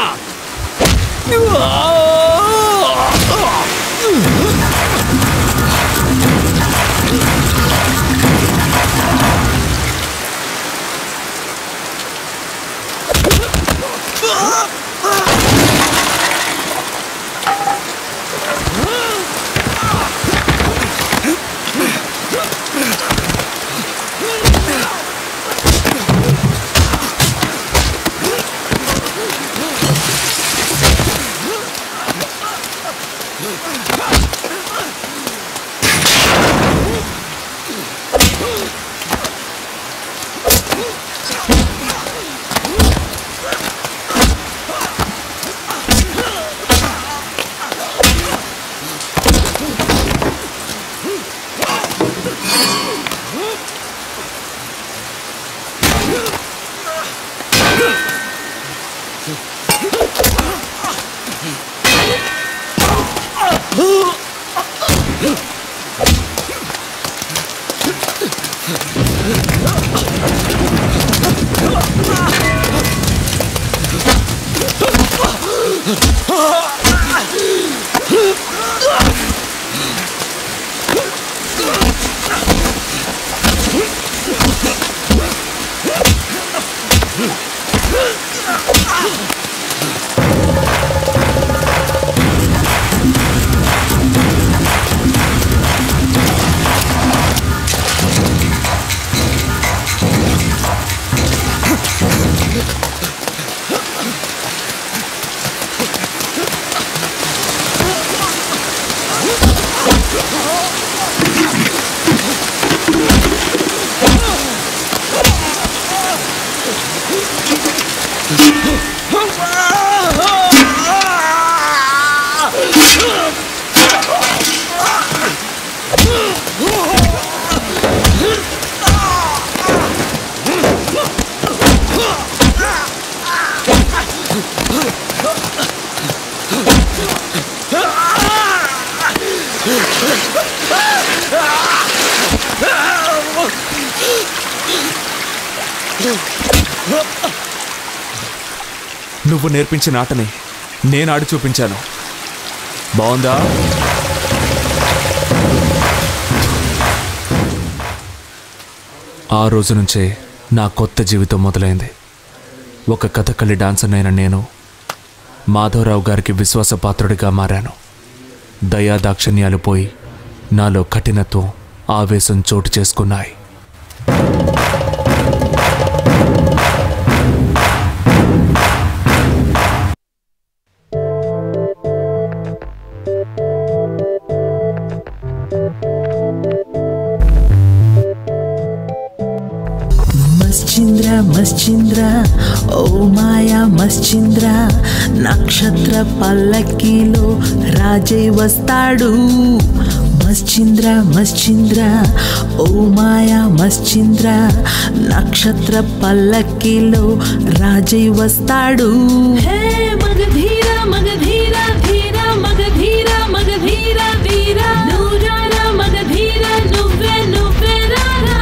S1: నువ్వు నేర్పించిన ఆటని నేను ఆడి చూపించాను. బాగుందా? ఆ రోజు నుంచే నా కొత్త జీవితం మొదలైంది. ఒక కథకళి డాన్సర్ అయిన నేను మాధవరావు గారికి విశ్వాసపాత్రుడిగా మారాను. దయా దాక్షిణ్యాలు పోయి నాలో కఠినత్వం, ఆవేశం చోటు చేసుకున్నాయి.
S17: మశ్చింద్ర ఓ మాయా మశ్చింద్ర, నక్షత్ర పల్లకీలో రాజై వస్తాడు. మశ్చింద్ర ఓ మాయా మశ్చింద్ర, నక్షత్ర పల్లకీలో రాజై వస్తాడు. హే మగధీర మగధీర ధీర మగధీర మగధీర వీర, నూరారా మగధీర నువ్వే నువ్వే రారా.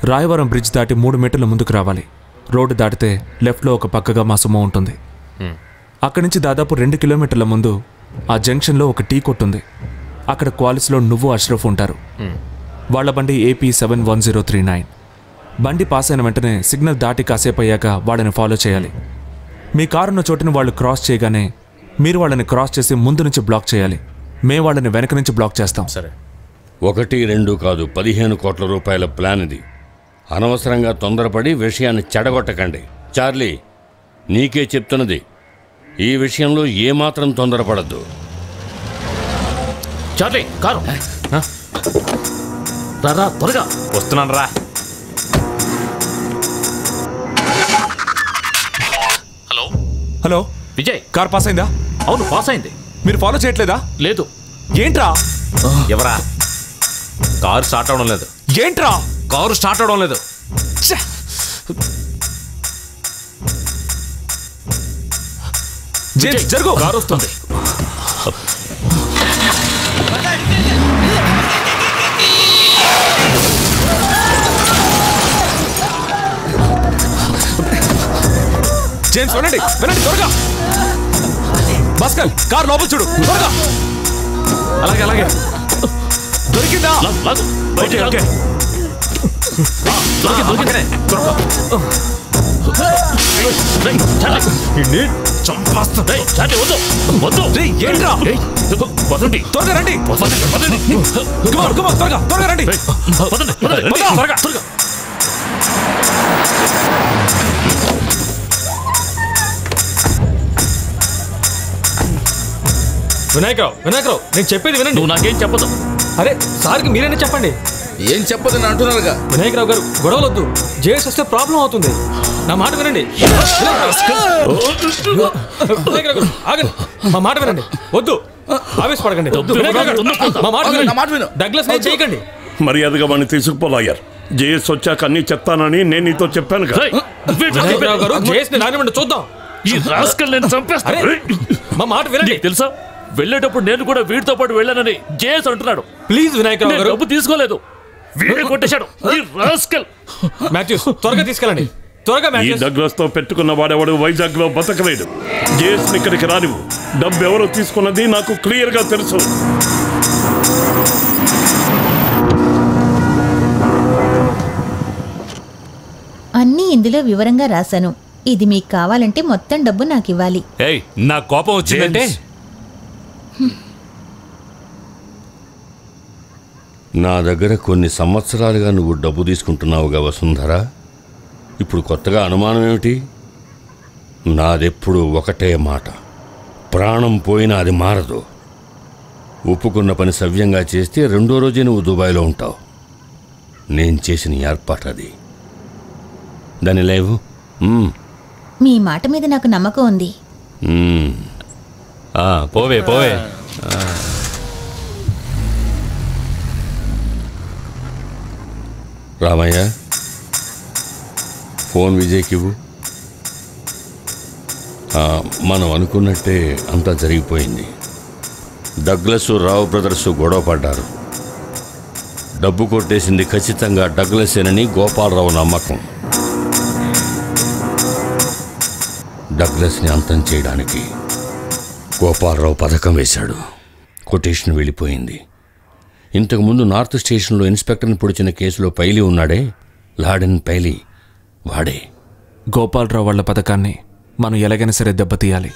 S1: రాయవరం బ్రిడ్జ్ దాటి 3 మీటర్ల ముందుకు రావాలి. రోడ్డు దాటితే లెఫ్ట్లో ఒక పక్కగా మా సుమో ఉంటుంది. అక్కడి నుంచి దాదాపు 2 కిలోమీటర్ల ముందు ఆ జంక్షన్లో ఒక టీ కొట్టుంది. అక్కడ క్వాలిస్లో నువ్వు అష్రఫ్ ఉంటారు. వాళ్ల బండి AP 71039. బండి పాస్ అయిన వెంటనే సిగ్నల్ దాటి కాసేపు అయ్యాక వాళ్ళని ఫాలో చేయాలి. మీ కారున్న చోటుని వాళ్ళు క్రాస్ చేయగానే మీరు వాళ్ళని క్రాస్ చేసి ముందు నుంచి బ్లాక్ చేయాలి. మేము వాళ్ళని వెనక నుంచి బ్లాక్ చేస్తాం.
S13: సరే. 1, 2 కాదు 15 కోట్ల రూపాయల ప్లాన్ ఇది. అనవసరంగా తొందరపడి విషయాన్ని చెడగొట్టకండి. చార్లీ, నీకే చెప్తున్నది, ఈ విషయంలో ఏమాత్రం తొందరపడద్దు.
S7: చార్లీ, కారు రా, త్వరగా
S16: వస్తున్నాను రా.
S7: Hello
S1: hello
S7: Vijay,
S1: car pass అయిందా?
S7: అవును, పాస్ అయింది.
S1: మీరు ఫాలో చేయట్లేదా?
S7: లేదు.
S1: ఏంట్రా?
S16: ఎవరా? కారు స్టార్ట్ అవడం లేదు.
S1: ఏంట్రా?
S16: కారు స్టార్ట్ అవడం లేదు.
S1: జరుగు.
S7: కారు వస్తుంది.
S1: జేమ్స్ వినండి త్వరగా. భాస్కర్ కార్ లోపల చూడు త్వరగా. అలాగే దొరికిందా? ఓకే త్వరగా రండి. త్వరగా రండి.
S3: వినాయకరావు నేను చెప్పేది వినండి.
S7: నువ్వు నాకేం చెప్పదు.
S3: అరే సార్కి మీరైనా చెప్పండి.
S9: ఏం చెప్పదని అంటున్నారుగా.
S3: వినాయకరావు గారు గొడవలొద్దు. జేఎస్ వస్తే ప్రాబ్లం అవుతుంది. నా మాట వినండి. వినాయకరావు గారు ఆగండి. మా మాట వినండి. వద్దు ఆవేశపడకండి. మా మాట వినండి. డగ్లస్ చేయకండి.
S14: మర్యాదగా వాడిని తీసుకుపోలాయర్. జేఎస్ వచ్చాక అన్ని చెప్తానని నేను నీతో చెప్పాను కదా.
S3: వినాయకరావు గారు జేఎస్ ని రానివ్వండి చూద్దాం.
S7: ఈ రాస్కల్ నేను చంపేస్తాను.
S3: మా మాట వినండి.
S7: తెలుసా వెళ్ళేటప్పుడు నేను కూడా వీడితో పాటు వెళ్ళానని జేఎస్ అంటున్నాడు.
S3: ప్లీజ్ వినాయకరావు గారు.
S7: డబ్బు తీసుకోలేదు. వీడే కొట్టేశాడు. ఈ రాస్కల్.
S3: మాథ్యూస్ త్వరగా తీసుకెళ్ళండి.
S14: ఈ డగ్లస్ తో పెట్టుకున్న వాడెవడు వైజాగ్ లో బతకలేడు. జేఎస్ ఇక్కడికి రానివ్వు. డబ్బు ఎవరో తీసుకున్నది నాకు క్లియర్ గా తెలుసు.
S8: అన్నీ ఇందులో వివరంగా రాశాను. ఇది మీకు కావాలంటే మొత్తం డబ్బు నాకు ఇవ్వాలి.
S5: ఏయ్ నా కోపం వచ్చిందంటే
S6: నా దగ్గర కొన్ని సంవత్సరాలుగా నువ్వు డబ్బు తీసుకుంటున్నావుగా వసుంధర. ఇప్పుడు కొత్తగా అనుమానం ఏమిటి? నాదెప్పుడు ఒకటే మాట, ప్రాణం పోయినా అది మారదు. ఒప్పుకున్న పని సవ్యంగా చేస్తే రెండో రోజే నువ్వు దుబాయ్లో ఉంటావు. నేను చేసిన ఏర్పాటు అది. దాని లేవు.
S8: మీ మాట మీద నాకు నమ్మకం ఉంది.
S5: పోవే
S6: రామయ్య, ఫోన్ విజయ్కి ఇవ్వు. మనం అనుకున్నట్టే అంతా జరిగిపోయింది. డగ్లస్ రావు బ్రదర్స్ గొడవ పడ్డారు. డబ్బు కొట్టేసింది ఖచ్చితంగా డగ్లసేనని గోపాలరావు నమ్మకం. డగ్లస్ని అంతం చేయడానికి గోపాలరావు పథకం వేశాడు. కొటేషన్ వెళ్ళిపోయింది. ఇంతకుముందు నార్త్ స్టేషన్లో ఇన్స్పెక్టర్ని పొడిచిన కేసులో పైలి ఉన్నాడే, లాడెన్ పైలి, వాడే.
S1: గోపాలరావు వాళ్ళ పథకాన్ని మనం ఎలాగైనా సరే దెబ్బతీయాలి.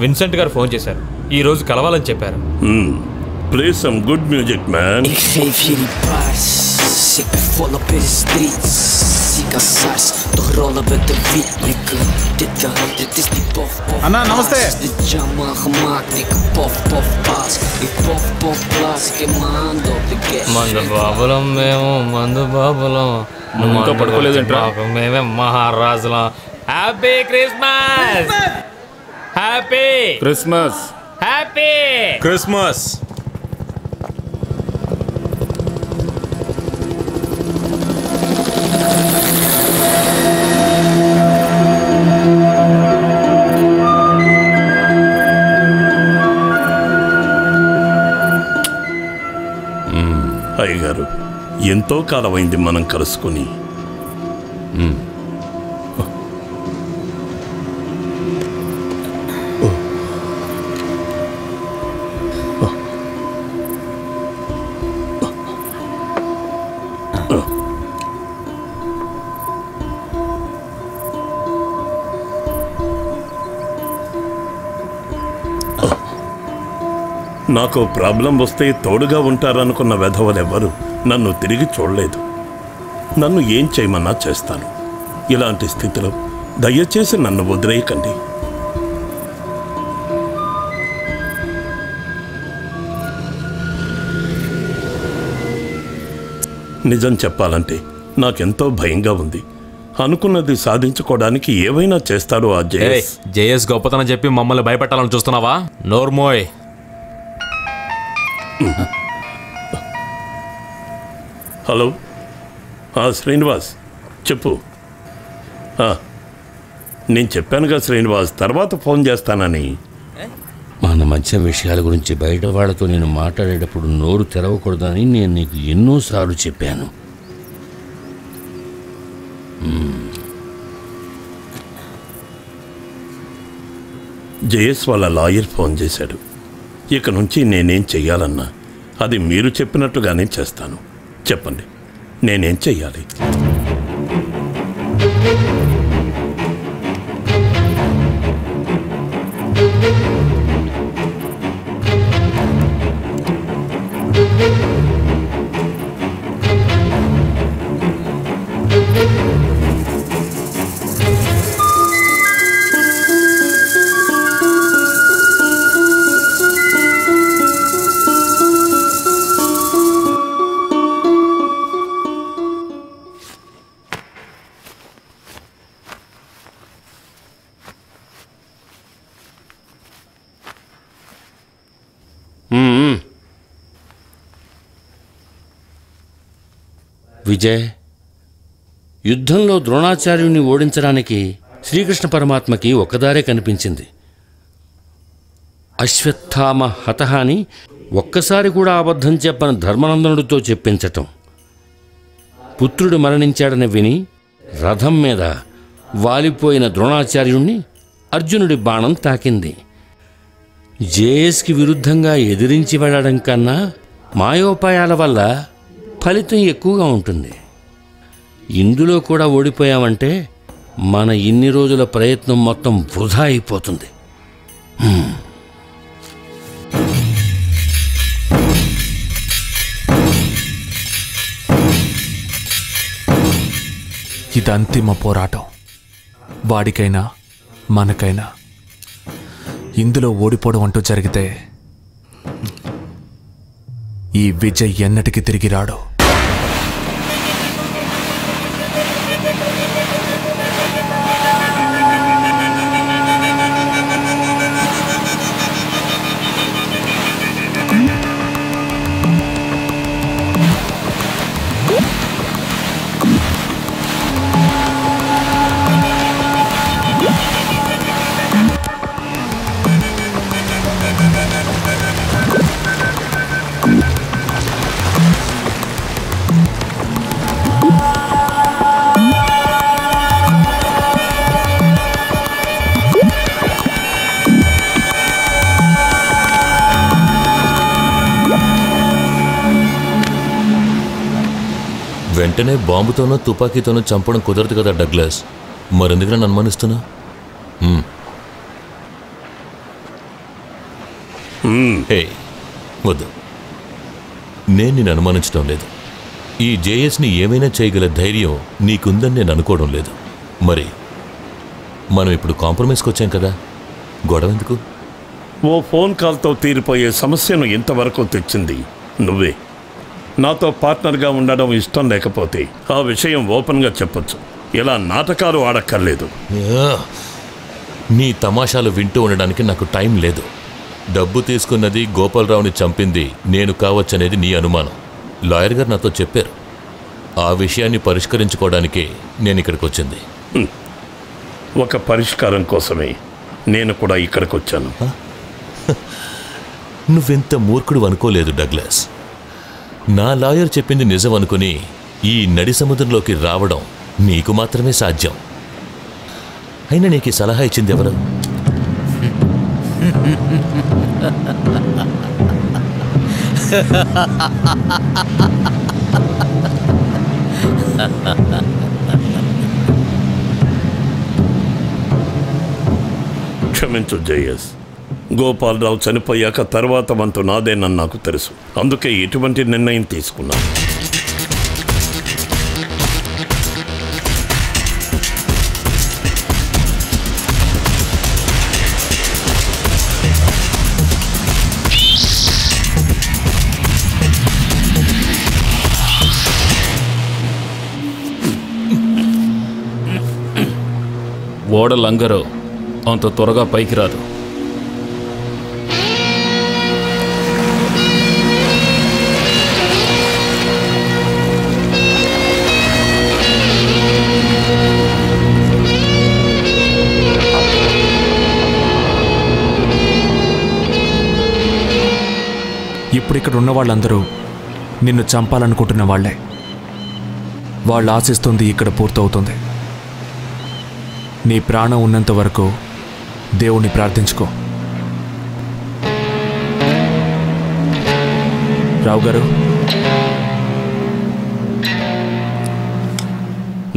S3: విన్సెంట్ గారు ఫోన్ చేశారు. ఈ రోజు కలవాలని చెప్పారు.
S14: Play some good music man.
S12: అన్నా నమస్తే.
S3: మందు బాబులం మేము, మందు బాబులం.
S2: నువ్వు ఇంకా పడుకోలేదంటరా?
S3: మేమే మహారాజులం. Happy Christmas. Happy
S2: Christmas.
S3: Happy
S1: Christmas.
S14: అయ్యగారు, ఎంతో కాలమైంది మనం కలుసుకుని. నాకు ప్రాబ్లం వస్తే తోడుగా ఉంటారనుకున్న వెధవలెవ్వరూ నన్ను తిరిగి చూడలేదు. నన్ను ఏం చేయమన్నా చేస్తాను. ఇలాంటి స్థితిలో దయచేసి నన్ను వదిలేయకండి. నిజం చెప్పాలంటే నాకెంతో భయంగా ఉంది. అనుకున్నది సాధించుకోవడానికి ఏవైనా చేస్తాడు ఆ జేఎస్.
S16: జేఎస్ గొప్పతనం చెప్పి మమ్మల్ని భయపెట్టాలని చూస్తున్నావా? నోర్మోయ్.
S14: హలో, శ్రీనివాస్ చెప్పు. నేను చెప్పానుగా శ్రీనివాస్, తర్వాత ఫోన్ చేస్తానని.
S13: మన మధ్య విషయాల గురించి బయట వాళ్ళతో నేను మాట్లాడేటప్పుడు నోరు తెరవకూడదని నేను నీకు ఎన్నోసార్లు చెప్పాను.
S14: జేఎస్ వాళ్ళ లాయర్ ఫోన్ చేశాడు. ఇక నుంచి నేనేం చెయ్యాలన్నా అది మీరు చెప్పినట్టుగానే చేస్తాను. చెప్పండి, నేనేం చెయ్యాలి?
S13: విజయ్, యుద్ధంలో ద్రోణాచార్యుని ఓడించడానికి శ్రీకృష్ణ పరమాత్మకి ఒక్కదారే కనిపించింది. అశ్వత్థామ హతః అని ఒక్కసారి కూడా అబద్ధం చెప్పని ధర్మనందనుడితో చెప్పించటం, పుత్రుడు మరణించాడని విని రథం మీద వాలిపోయిన ద్రోణాచార్యుణ్ణి అర్జునుడి బాణం తాకింది. జేఎస్కి విరుద్ధంగా ఎదిరించి వెళ్ళడం కన్నా మాయోపాయాల వల్ల ఫలితం ఎక్కువగా ఉంటుంది. ఇందులో కూడా ఓడిపోయామంటే మన ఇన్ని రోజుల ప్రయత్నం మొత్తం వృధా అయిపోతుంది.
S1: ఇది అంతిమ పోరాటం. వాడికైనా మనకైనా. ఇందులో ఓడిపోవడం అంటూ జరిగితే ఈ విజయ్ ఎన్నటికి తిరిగి రాడు.
S4: వెంటనే బాంబుతోనో తుపాకీతోనో చంపడం కుదరదు కదా డగ్లస్. మరెందుకు నన్ను అనుమానిస్తున్నా? హే, వద్దు. నేను నిన్ను అనుమానించడం లేదు. ఈ జేఎస్ని ఏమైనా చేయగల ధైర్యం నీకుందని నేను అనుకోవడం లేదు. మరి మనం ఇప్పుడు కాంప్రమైజ్కి వచ్చాం కదా, గొడవ ఎందుకు?
S14: ఓ ఫోన్ కాల్తో తీరిపోయే సమస్యను ఇంతవరకు తెచ్చింది నువ్వే. నాతో పార్ట్నర్గా ఉండడం ఇష్టం లేకపోతే ఆ విషయం ఓపెన్గా చెప్పొచ్చు. ఇలా నాటకాలు ఆడక్కర్లేదు.
S4: నీ తమాషాలు వింటూ ఉండడానికి నాకు టైం లేదు. డబ్బు తీసుకున్నది గోపాలరావుని చంపింది నేను కావచ్చనేది నీ అనుమానం. లాయర్ గారు నాతో చెప్పారు. ఆ విషయాన్ని పరిష్కరించుకోవడానికే నేను ఇక్కడికి వచ్చింది.
S14: ఒక పరిష్కారం కోసమే నేను కూడా ఇక్కడికి వచ్చాను.
S4: నువ్వెంత మూర్ఖుడు అనుకోలేదు డగ్లస్. నా లాయర్ చెప్పింది నిజం అనుకుని ఈ నడి సముద్రంలోకి రావడం నీకు మాత్రమే సాధ్యం. అయినా నీకు సలహా ఇచ్చింది ఎవరు?
S14: క్షమించు జేఎస్. గోపాలరావు చనిపోయాక తర్వాత వంతు నాదేనని నాకు తెలుసు. అందుకే ఎటువంటి నిర్ణయం తీసుకున్నాను.
S2: ఓడ లంగరు అంత త్వరగా పైకి రాదు.
S1: ఇప్పుడు ఇక్కడ ఉన్న వాళ్ళందరూ నిన్ను చంపాలనుకుంటున్న వాళ్లే. వాళ్ళు ఆశిస్తుంది ఇక్కడ పూర్తవుతుంది. నీ ప్రాణం ఉన్నంత వరకు దేవుణ్ణి ప్రార్థించుకో. రావు గారు,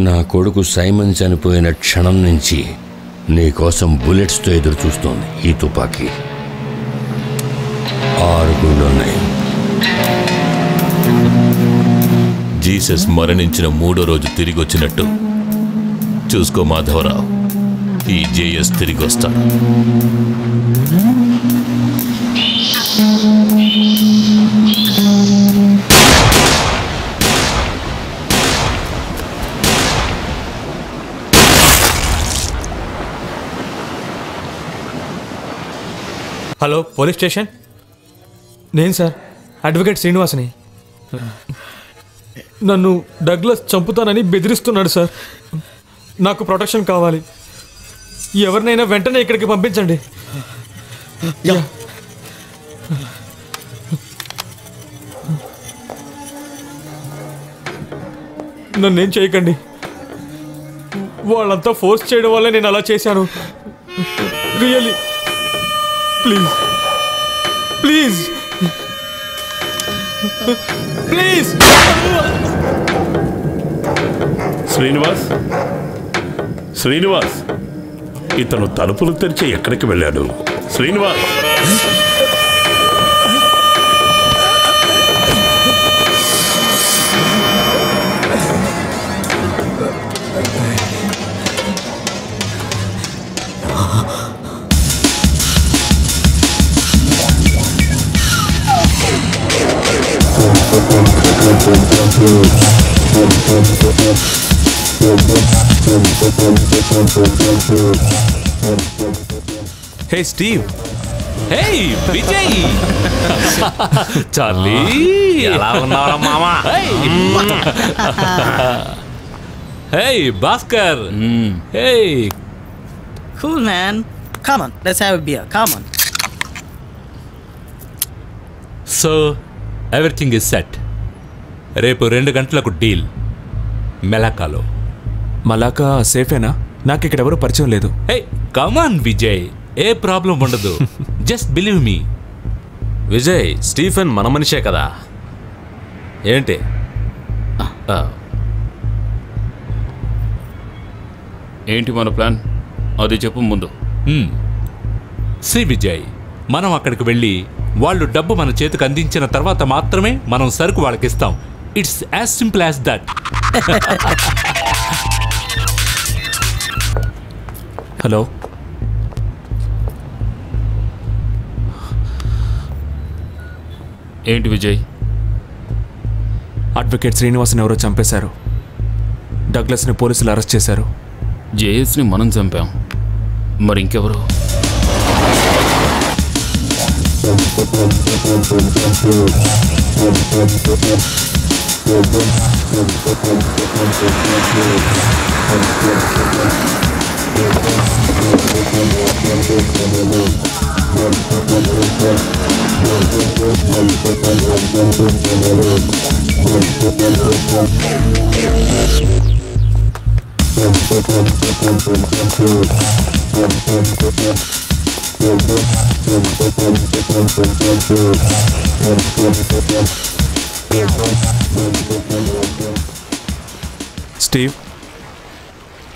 S13: నా కొడుకు సైమన్ చనిపోయిన క్షణం నుంచి నీకోసం బుల్లెట్స్తో ఎదురు చూస్తోంది ఈ తుపాకీ. 6 గుళ్ళున్నాయి.
S4: జీసస్ మరణించిన 3వ రోజు తిరిగి వచ్చినట్టు చూసుకో మాధవరావు, ఈ జేఎస్ తిరిగి వస్తాడు.
S3: Hello, police station. నేను సార్ అడ్వకేట్ శ్రీనివాస్ని. నన్ను డగ్లస్ చంపుతానని బెదిరిస్తున్నాడు సార్. నాకు ప్రొటెక్షన్ కావాలి. ఎవరినైనా వెంటనే ఇక్కడికి పంపించండి. నన్నేం చేయకండి. వాళ్ళంతా ఫోర్స్ చేయడం వల్ల నేను అలా చేశాను. Really please please please.
S14: Srinivas, Srinivas, ఇతను తలుపులు తెరిచి ఎక్కడికి వెళ్ళాడు? శ్రీనివాస్,
S1: హే స్టీవ్.
S5: హే విజయ్. చార్లీ, ఎలా ఉన్నారా మామా? హే భాస్కర్. హే
S18: Cool, man. Come on, let's have a beer. Come on.
S5: So everything is set. రేపు 2 గంటలకు డీల్ మెలాకాలో.
S1: మలాకా సేఫేనా? నాకు ఇక్కడ ఎవరు పరిచయం లేదు.
S5: హే కమాన్ విజయ్, ఏ ప్రాబ్లం ఉండదు. Just believe me.
S16: Vijay, Stephen మన మనిషే కదా. ఏంటి?
S2: ఏంటి మన ప్లాన్? అది చెప్పు ముందు.
S5: సి విజయ్, మనం అక్కడికి వెళ్ళి వాళ్ళు డబ్బు మన చేతికి అందించిన తర్వాత మాత్రమే మనం సరుకు వాళ్ళకి ఇస్తాం. It's as simple as that.
S1: Hello,
S2: ఏంటి విజయ్?
S1: అడ్వకేట్ శ్రీనివాస్ని ఎవరో చంపేశారు. డగ్లస్ని పోలీసులు అరెస్ట్ చేశారు.
S2: జేఎస్ని మనం చంపాం, మరి ఇంకెవరు?
S1: స్టీవ్,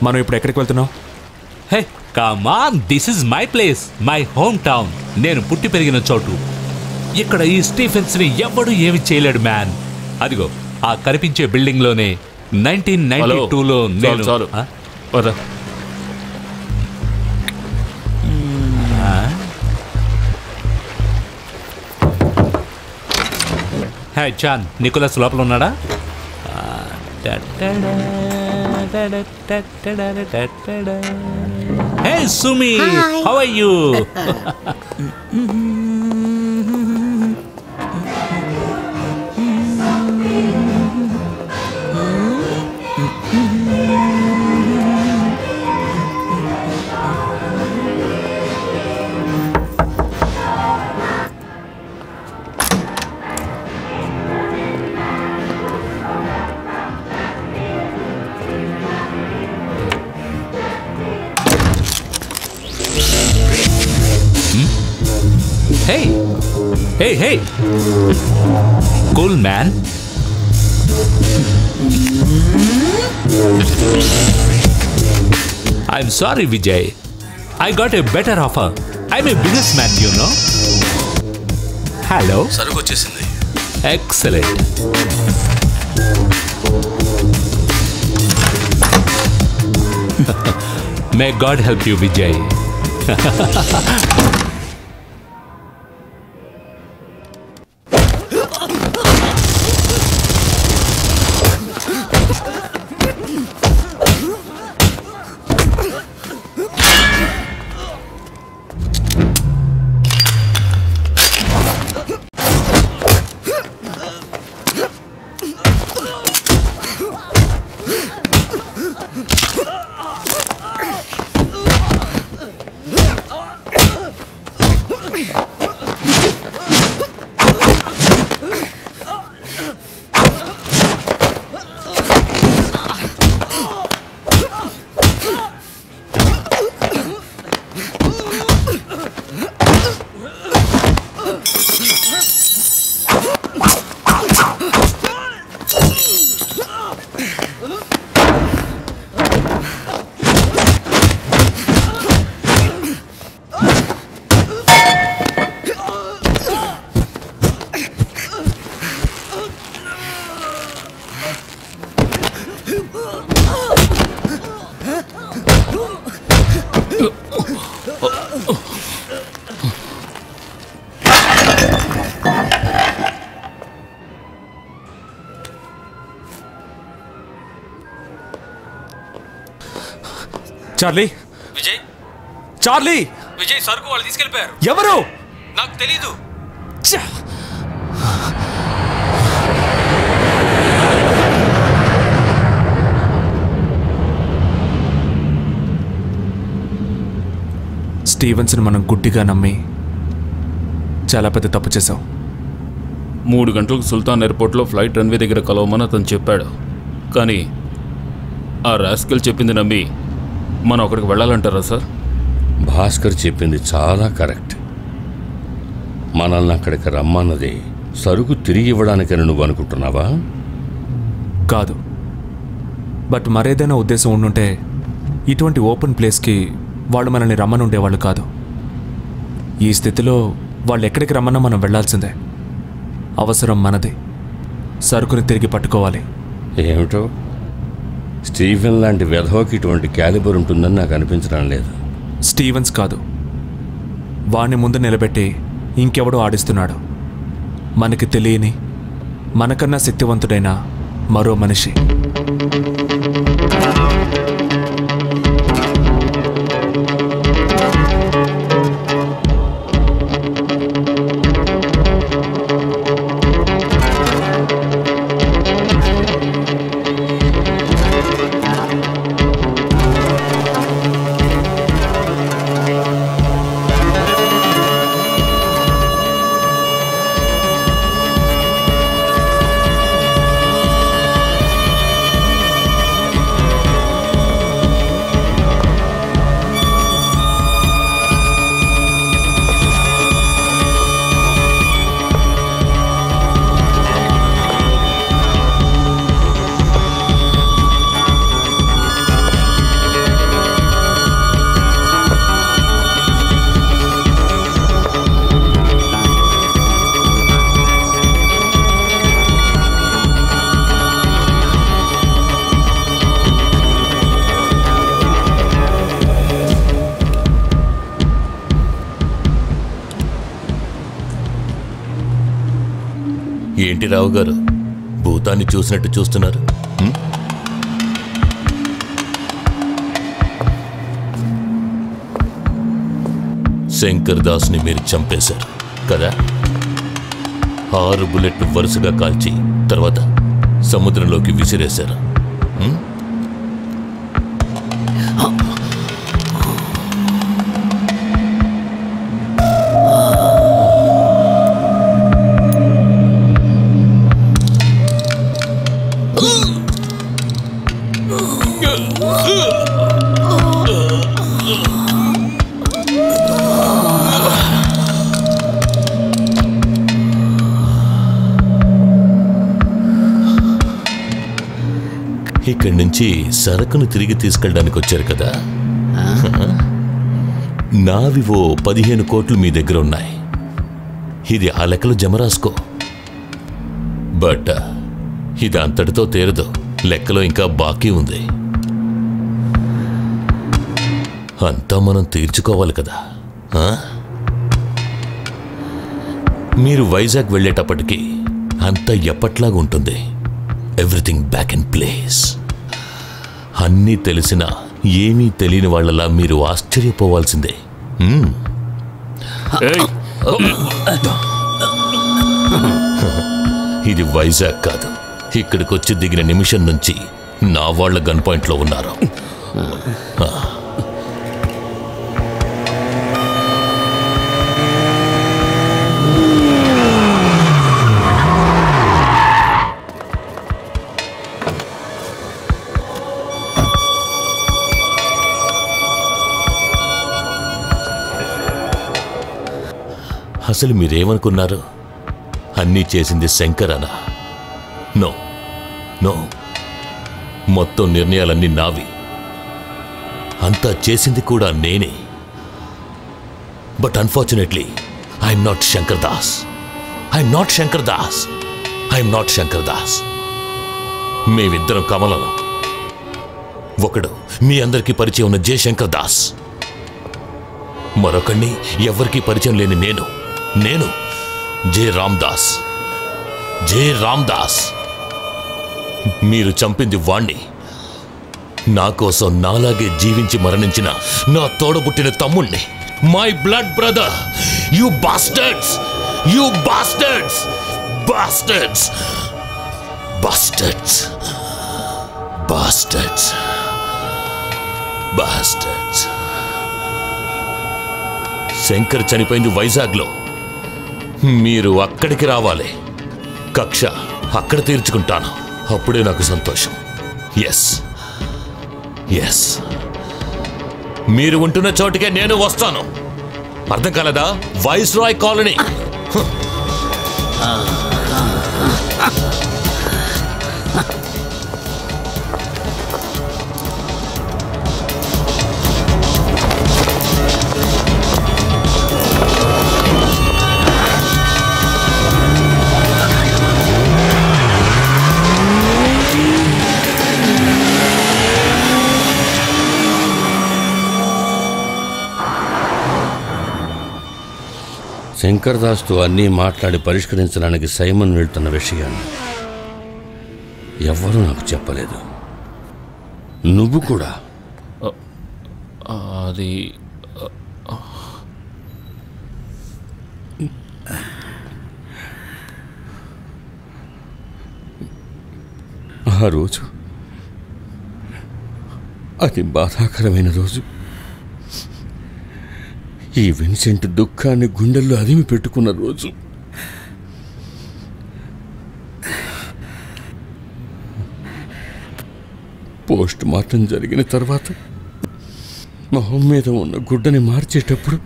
S1: మనం ఇప్పుడు ఎక్కడికి వెళ్తున్నాం?
S5: Hey come on, this is my place, my home town. నేను పుట్టి పెరిగిన చోటు. ఇక్కడ ఈ స్టీఫెన్స్ని ఎవడు ఏమి చేయలేడు మ్యాన్. అదిగో ఆ కనిపించే బిల్డింగ్లోనే 1992లో నేను.
S2: చాలు.
S5: హే చాన్, నికోలస్ లోపల ఉన్నాడా? Hey, Sumi.
S11: Hi.
S5: How are you? Hey. Cool, man. I'm sorry, Vijay. I got a better offer. I'm a businessman, you know. Hello.
S19: సరుకు వచ్చేసింది.
S5: Excellent. May God help you, Vijay.
S3: Charlie
S16: Vijay
S3: Charlie
S16: Vijay సరుకు వాళ్ళు తీసుకెళ్ళిపోయారు.
S3: ఎవరు?
S16: నాకు తెలీదు.
S1: స్టీవెన్స్ని మనం గుడ్డిగా నమ్మి చాలా పెద్ద తప్పు చేశాం.
S2: 3 గంటలకు సుల్తాన్ ఎయిర్పోర్ట్లో ఫ్లైట్ రన్వే దగ్గర కలవమని అతను చెప్పాడు. కానీ ఆ రాస్కెల్ చెప్పింది నమ్మి మనం అక్కడికి వెళ్ళాలంటారా సార్?
S13: భాస్కర్ చెప్పింది చాలా కరెక్ట్. మనల్ని అక్కడికి రమ్మన్నది సరుకు తిరిగి ఇవ్వడానికని నువ్వు అనుకుంటున్నావా?
S1: కాదు. బట్ మరేదైనా ఉద్దేశం ఉండుంటే ఇటువంటి ఓపెన్ ప్లేస్కి వాళ్ళు మనల్ని రమ్మని ఉండేవాళ్ళు కాదు. ఈ స్థితిలో వాళ్ళు ఎక్కడికి రమ్మన్నా మనం వెళ్లాల్సిందే. అవసరం మనది. సరుకుని తిరిగి పట్టుకోవాలి.
S13: ఏమిటో స్టీవెన్ లాంటి వెధవకి ఇటువంటి క్యాలిబర్ ఉంటుందని నాకు అనిపించడం లేదు.
S1: స్టీవెన్స్ కాదు, వాణ్ణి ముందు నిలబెట్టి ఇంకెవడో ఆడిస్తున్నాడు. మనకి తెలియని, మనకన్నా శక్తివంతుడైన మరో మనిషి.
S4: ఏంటి రావు గారు, భూతాన్ని చూసినట్టు చూస్తున్నారు? శంకర్ దాస్ని మీరు చంపేశారు కదా? 6 బుల్లెట్లు వరుసగా కాల్చి తర్వాత సముద్రంలోకి విసిరేశారు. ఇక్కడి నుంచి సరుకును తిరిగి తీసుకెళ్ళడానికి వచ్చారు కదా? నావివో 15 కోట్లు మీ దగ్గర ఉన్నాయి. ఇది ఆ లెక్కలు జమ రాసుకో. బట్ ఇది అంతటితో తీరదు, లెక్కలో ఇంకా బాకీ ఉంది. అంతా మనం తీర్చుకోవాలి కదా. మీరు వైజాగ్ వెళ్ళేటప్పటికి అంతా ఎప్పట్లాగా ఉంటుంది. Everything back in place. అన్నీ తెలిసినా ఏమీ తెలియని వాళ్ళలా మీరు ఆశ్చర్యపోవాల్సిందే. ఇది వైజాగ్ కాదు. ఇక్కడికి వచ్చి దిగిన నిమిషం నుంచి నా వాళ్ళ గన్ పాయింట్లో ఉన్నారు. అసలు మీరేమనుకున్నారు? అన్నీ చేసింది శంకర్ అనా? నో నో, మొత్తం నిర్ణయాలన్నీ నావి. అంతా చేసింది కూడా నేనే. But unfortunately I'm not Shankar Das. I'm not Shankar Das. I'm not Shankar Das. మేమిద్దరం కమలను. ఒకడు మీ అందరికీ పరిచయం ఉన్న జయశంకర్ దాస్, మరొకడిని ఎవరికీ పరిచయం లేని నేను జే రామ్దాస్. జే రామ్దాస్. మీరు చంపింది వాణ్ణి. నా కోసం నాలాగే జీవించి మరణించిన నా తోడబుట్టిన తమ్ముణ్ణి. My blood brother. You bastards, you bastards, bastards, bastards, bastards, bastards. Shankar చనిపోయింది వైజాగ్లో. మీరు అక్కడికి రావాలి. కక్ష అక్కడ తీర్చుకుంటాను. అప్పుడే నాకు సంతోషం. ఎస్ ఎస్, మీరు ఉంటున్న చోటికే నేను వస్తాను. అర్థం కాలేదా? Viceroy colony.
S13: శంకర్ దాస్తో అన్నీ మాట్లాడి పరిష్కరించడానికి సైమన్ వెళ్తున్న విషయాన్ని ఎవ్వరూ నాకు చెప్పలేదు. నువ్వు కూడా?
S2: అది
S13: ఆ రోజు అది బాధాకరమైన రోజు. ఈ విన్సెంట్ దుఃఖాన్ని గుండెల్లో అదిమి పెట్టుకున్న రోజు. పోస్ట్ మార్టం జరిగిన తర్వాత మొహం మీద ఉన్న గుడ్డని మార్చేటప్పుడు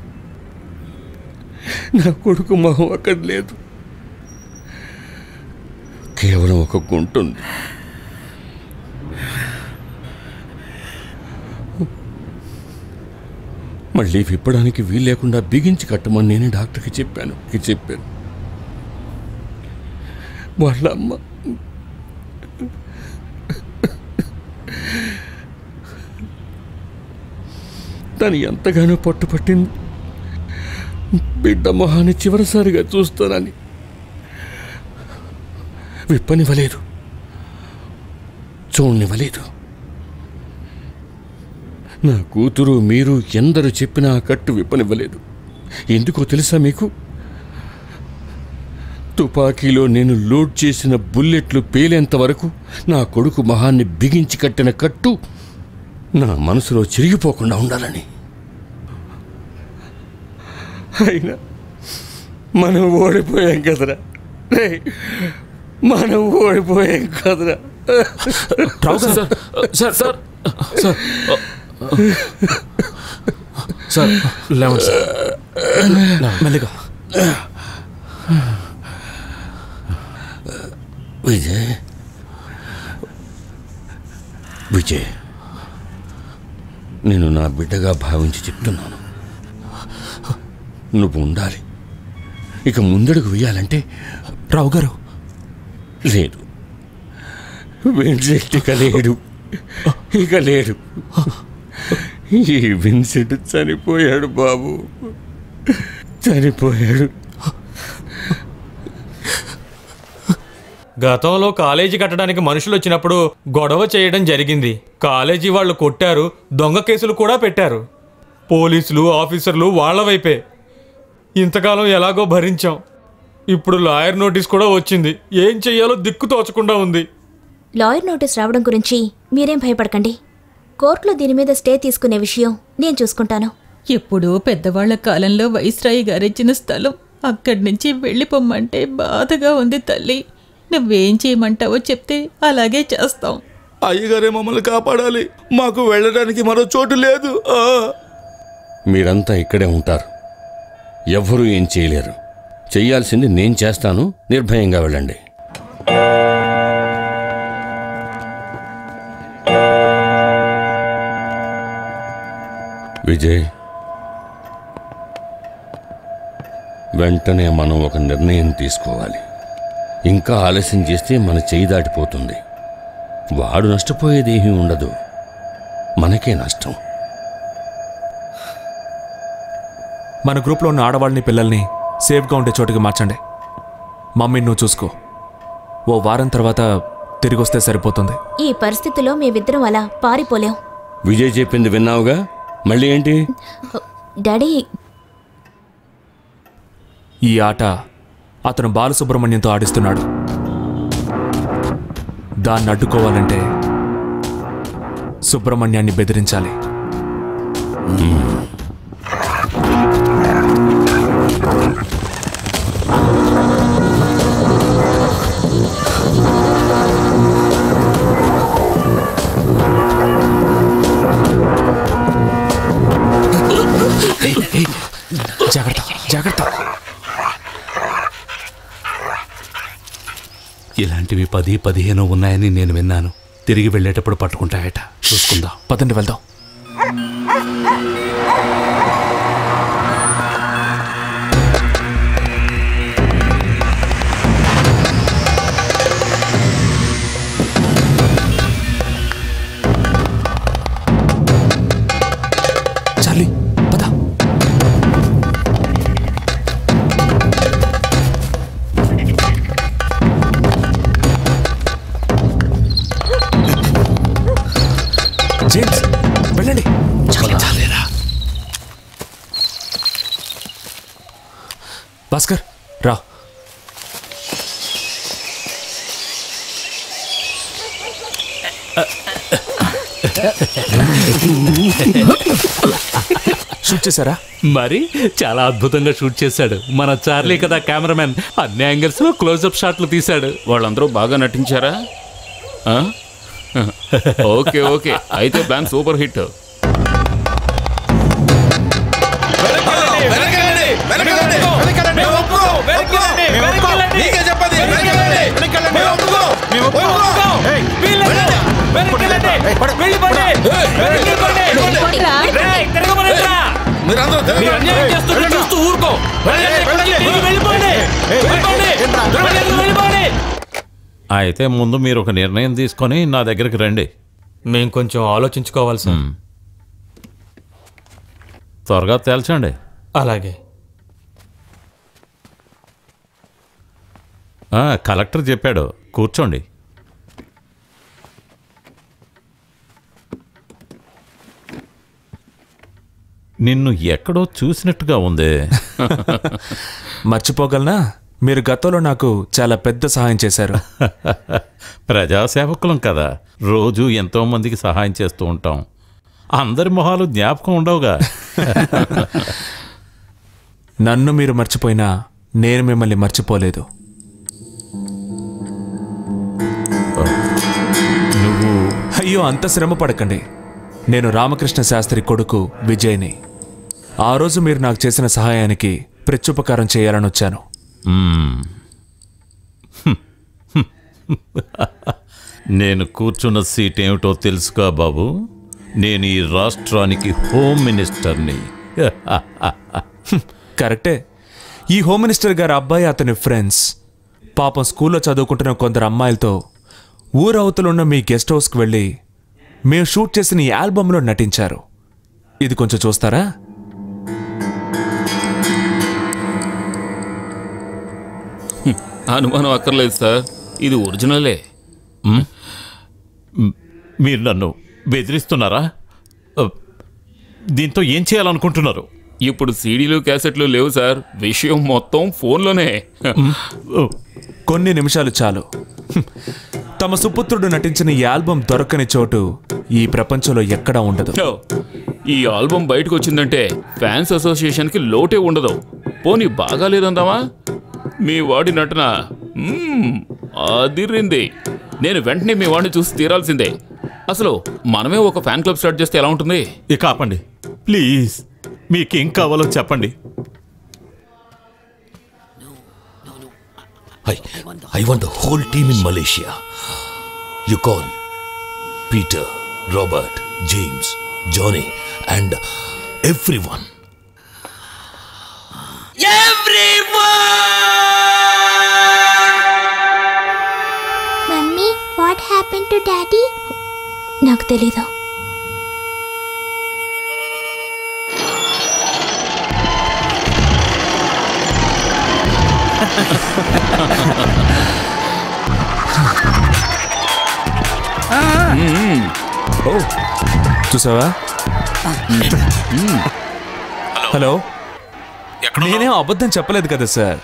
S13: నా కొడుకు మొహం అక్కడ లేదు. కేవలం ఒక గుంట ఉంది. మళ్ళీ విప్పడానికి వీలు లేకుండా బిగించి కట్టమని నేనే డాక్టర్కి చెప్పాను. వాళ్ళ అమ్మ తను ఎంతగానో పట్టుపట్టింది. బిడ్డ మొహాన్ని చివరిసారిగా చూస్తానని విప్పనివ్వలేదు, చూడనివ్వలేదు. నా కూతురు మీరు ఎందరు చెప్పినా ఆ కట్టు విప్పనివ్వలేదు. ఎందుకో తెలుసా మీకు? తుపాకీలో నేను లోడ్ చేసిన బుల్లెట్లు పేలేంత వరకు నా కొడుకు మొహాన్ని బిగించి కట్టిన కట్టు నా మనసులో చిరిగిపోకుండా ఉండాలని. అయినా మనం ఓడిపోయాం కదరా, మనం ఓడిపోయాం కదరా.
S16: సార్ సార్ సార్ సార్ లేవండి సార్, మెల్లిగా.
S13: విజయ్, విజయ్, నేను నా బిడ్డగా భావించి చెప్తున్నాను. నువ్వు ఉండాలి. ఇక ముందడుగు వేయాలంటే
S1: రావు గారు
S13: లేదు, విన్సెంట్ ఇక లేడు, ఇక లేడు. ఈ విన్సెంట్ చనిపోయాడు బాబు, చనిపోయాడు.
S3: గతంలో కాలేజీ కట్టడానికి మనుషులు వచ్చినప్పుడు గొడవ చేయడం జరిగింది. కాలేజీ వాళ్ళు కొట్టారు, దొంగ కేసులు కూడా పెట్టారు. పోలీసులు ఆఫీసర్లు వాళ్ళ వైపే. ఇంతకాలం ఎలాగో భరించాం. ఇప్పుడు లాయర్ నోటీస్ కూడా వచ్చింది. ఏం చెయ్యాలో దిక్కు తోచకుండా ఉంది.
S11: లాయర్ నోటీస్ రావడం గురించి మీరేం భయపడకండి. కోర్టులో దీని మీద స్టే తీసుకునే విషయం నేను చూసుకుంటాను.
S8: ఎప్పుడో పెద్దవాళ్ల కాలంలో వైస్రాయి గారిచ్చిన స్థలం అక్కడి నుంచి వెళ్ళిపోమ్మంటే బాధగా ఉంది తల్లి. నువ్వేం చేయమంటావో చెప్తే అలాగే చేస్తాం.
S9: అయ్యగారే మమ్మల్ని కాపాడాలి. మాకు వెళ్ళడానికి మరో చోటు లేదు.
S13: మీరంతా ఇక్కడే ఉంటారు, ఎవ్వరూ ఏం చేయలేరు. చెయ్యాల్సింది నేను చేస్తాను, నిర్భయంగా వెళ్ళండి. విజయ్, వెంటనే మనం ఒక నిర్ణయం తీసుకోవాలి. ఇంకా ఆలస్యం చేస్తే మన చెయ్యి దాటిపోతుంది. వాడు నష్టపోయేది ఏమీ ఉండదు, మనకే నష్టం.
S1: మన గ్రూప్లో ఉన్న ఆడవాళ్ళని పిల్లల్ని సేఫ్గా ఉండే చోటుకి మార్చండి. మమ్మీని నువ్వు చూసుకో. ఓ వారం తర్వాత తిరిగి వస్తే సరిపోతుంది.
S11: ఈ పరిస్థితిలో మేమిద్దరం అలా పారిపోలేం.
S13: విజయ్ చెప్పింది విన్నావుగా, మళ్ళీ ఏంటి?
S11: డాడీ,
S1: ఈ ఆట అతను బాలసుబ్రహ్మణ్యంతో ఆడిస్తున్నాడు. దాన్ని అడ్డుకోవాలంటే సుబ్రహ్మణ్యాన్ని బెదిరించాలి.
S5: జాగ్రత్త జాగ్రత్త. ఇలాంటివి 10-15 ఉన్నాయని నేను విన్నాను. తిరిగి వెళ్ళేటప్పుడు పట్టుకుంటాయట. చూసుకుందాం,
S1: పదండి వెళ్దాం. చార్లీ పద. జేమ్స్ వెళ్ళండి. చాలేరా భాస్కర్ రా. షూట్ చేశారా?
S5: మరి చాలా అద్భుతంగా షూట్ చేశాడు మన చార్లీ కదా కెమెరామెన్. అన్ని యాంగిల్స్ లో క్లోజ్అప్ షాట్లు తీశాడు.
S2: వాళ్ళందరూ బాగా నటించారా? ఓకే ఓకే, అయితే ప్లాన్ సూపర్ హిట్.
S10: అయితే ముందు మీరు ఒక నిర్ణయం తీసుకొని నా దగ్గరికి రండి.
S3: మేం కొంచెం ఆలోచించుకోవాలి సార్.
S10: త్వరగా తేల్చండి.
S3: అలాగే.
S10: కలెక్టర్ చెప్పాడు, కూర్చోండి. నిన్ను ఎక్కడో చూసినట్టుగా ఉందే.
S1: మర్చిపోగలనా? మీరు గతంలో నాకు చాలా పెద్ద సహాయం చేశారు.
S10: ప్రజాసేవకులం కదా, రోజు ఎంతో మందికి సహాయం చేస్తూ ఉంటాం. అందరి మొహాలు జ్ఞాపకం ఉండవుగా.
S1: నన్ను మీరు మర్చిపోయినా నేను మిమ్మల్ని మర్చిపోలేదు.
S10: నువ్వు
S1: అయ్యో అంత శ్రమ పడకండి. నేను రామకృష్ణ శాస్త్రి కొడుకు విజయ్ని. ఆ రోజు మీరు నాకు చేసిన సహాయానికి ప్రత్యుపకారం చేయాలని వచ్చాను.
S10: నేను కూర్చున్న సీట్ ఏమిటో తెలుసుగా బాబు. నేను ఈ రాష్ట్రానికి హోమ్ మినిస్టర్ని.
S1: కరెక్టే. ఈ హోమ్ మినిస్టర్ గారి అబ్బాయి, అతని ఫ్రెండ్స్ పాపం స్కూల్లో చదువుకుంటున్న కొందరు అమ్మాయిలతో ఊరవతలున్న మీ గెస్ట్ హౌస్కి వెళ్ళి మేము షూట్ చేసిన ఈ ఆల్బంలో నటించారు. ఇది కొంచెం చూస్తారా?
S2: అనుమానం అక్కర్లేదు సార్, ఇది ఒరిజినలే.
S10: మీరు నన్ను బెదిరిస్తున్నారా? దీంతో ఏం చేయాలనుకుంటున్నారు?
S2: ఇప్పుడు సీడీలు క్యాసెట్లు లేవు సార్, విషయం మొత్తం ఫోన్లోనే.
S1: కొన్ని నిమిషాలు చాలు. తమ సుపుత్రుడు నటించిన ఈ ఆల్బం దొరకని చోటు ఈ ప్రపంచంలో ఎక్కడా ఉండదు.
S2: ఈ ఆల్బం బయటకు వచ్చిందంటే ఫ్యాన్స్ అసోసియేషన్కి లోటే ఉండదు. పోనీ బాగాలేదందామా? మీ వాడి నటన అదిరింది. నేను వెంటనే మీ వాడిని చూసి తీరాల్సిందే. అసలు మనమే ఒక ఫ్యాన్ క్లబ్ స్టార్ట్ చేస్తే ఎలా ఉంటుంది?
S10: ఇక ఆపండి ప్లీజ్. మీకేం కావాలో చెప్పండి.
S4: I want the whole team in Malaysia. You call Peter, Robert, James, Johnny and everyone.
S11: Mummy, what happened to daddy? నాకు తెలీదు.
S1: చూసావా? హలో, నేనేం అబద్ధం చెప్పలేదు కదా సార్.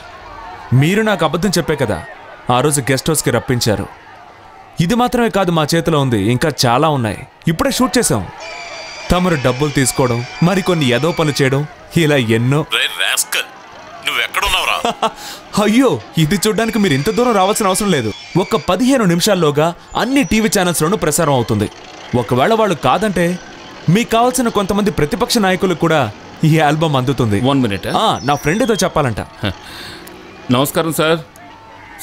S1: మీరు నాకు అబద్ధం చెప్పే కదా ఆ రోజు గెస్ట్ హౌస్కి రప్పించారు. ఇది మాత్రమే కాదు మా చేతిలో ఉంది, ఇంకా చాలా ఉన్నాయి. ఇప్పుడే షూట్ చేసాం. తమరు డబ్బులు తీసుకోవడం, మరికొన్ని ఏదో పనులు చేయడం, ఇలా ఎన్నో. అయ్యో, ఇది చూడ్డానికి మీరు ఇంత దూరం రావాల్సిన అవసరం లేదు. ఒక 15 నిమిషాల్లోగా అన్ని టీవీ ఛానల్స్లోనూ ప్రసారం అవుతుంది. ఒకవేళ వాళ్ళు కాదంటే మీకు కావాల్సిన కొంతమంది ప్రతిపక్ష నాయకులకు కూడా ఈ ఆల్బమ్ అందుతుంది.
S2: 1 minute.
S1: నా ఫ్రెండ్ ఏదో చెప్పాలంట.
S2: నమస్కారం సార్.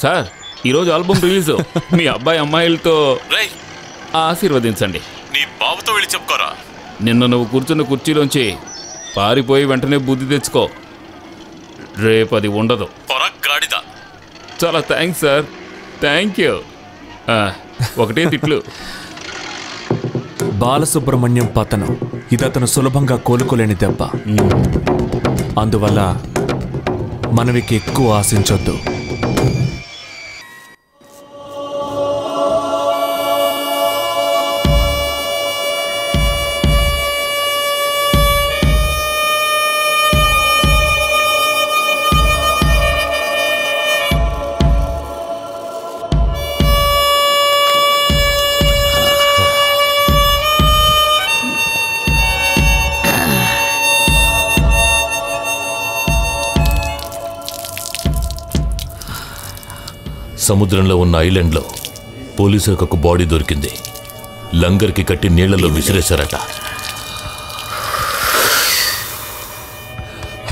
S2: సార్, ఈరోజు ఆల్బమ్ రిలీజ్. మీ అబ్బాయి అమ్మాయిలతో ఆశీర్వదించండి.
S10: నీ బాబుతో వెళ్ళి చెప్పుకోరా.
S2: నిన్న నువ్వు కూర్చున్న కుర్చీలోంచి పారిపోయి వెంటనే బుద్ధి తెచ్చుకో. రేపు అది ఉండదు. చాలా థ్యాంక్స్ సార్. Thank you. ఒకటే తిట్లు.
S1: బాలసుబ్రహ్మణ్యం పతనం ఇదతను సులభంగా కోలుకోలేని దెబ్బ. అందువల్ల మనవికి ఎక్కువ ఆశించొద్దు.
S4: సముద్రంలో ఉన్న ఐలాండ్లో పోలీసులకు ఒక బాడీ దొరికింది. లంగర్కి కట్టి నీళ్లలో విసిరేశారట.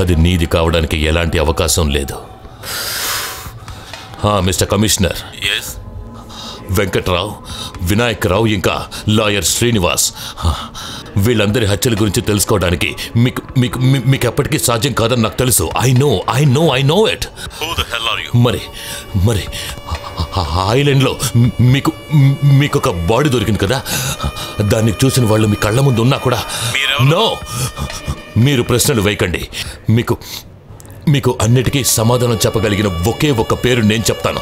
S4: అది నీది కావడానికి ఎలాంటి అవకాశం లేదు. మిస్టర్ కమిషనర్, వెంకట్రావు, వినాయక్ రావు ఇంకా లాయర్ శ్రీనివాస్, వీళ్ళందరి హత్యల గురించి తెలుసుకోవడానికి మీకు ఎప్పటికీ సాధ్యం కాదని నాకు తెలుసు. I know it. మరి ఐలాండ్లో మీకు ఒక బాడీ దొరికింది కదా, దాన్ని చూసిన వాళ్ళు మీ కళ్ళ ముందు ఉన్నా కూడా నో, మీరు ప్రశ్నలు వేయకండి. మీకు అన్నిటికీ సమాధానం చెప్పగలిగిన ఒకే ఒక పేరు నేను చెప్తాను.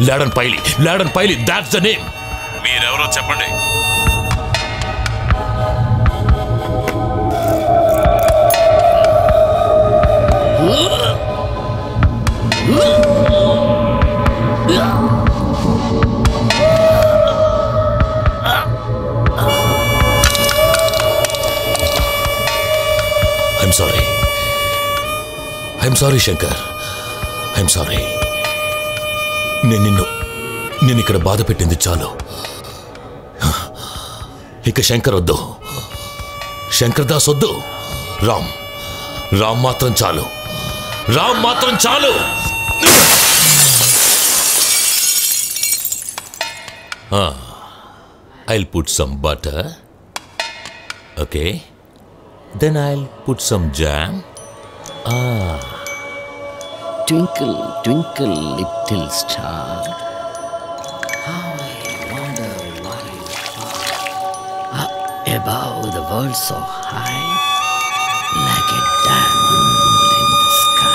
S4: లాడన్ పైలి. That's the name. మీరెవరో చెప్పండి. I'm sorry Shankar, I'm sorry. నేను ఇక్కడ బాధ పెట్టింది చాలు. ఇక శంకర్ వద్దు, శంకర్ దాస్ వద్దు. రామ్ మాత్రం చాలు, రామ్ మాత్రం చాలు. I'll put some butter. Okay. Then I'll put some jam.
S19: Twinkle, twinkle, little star. How I wonder why you are up above the world so high, like a diamond in the sky.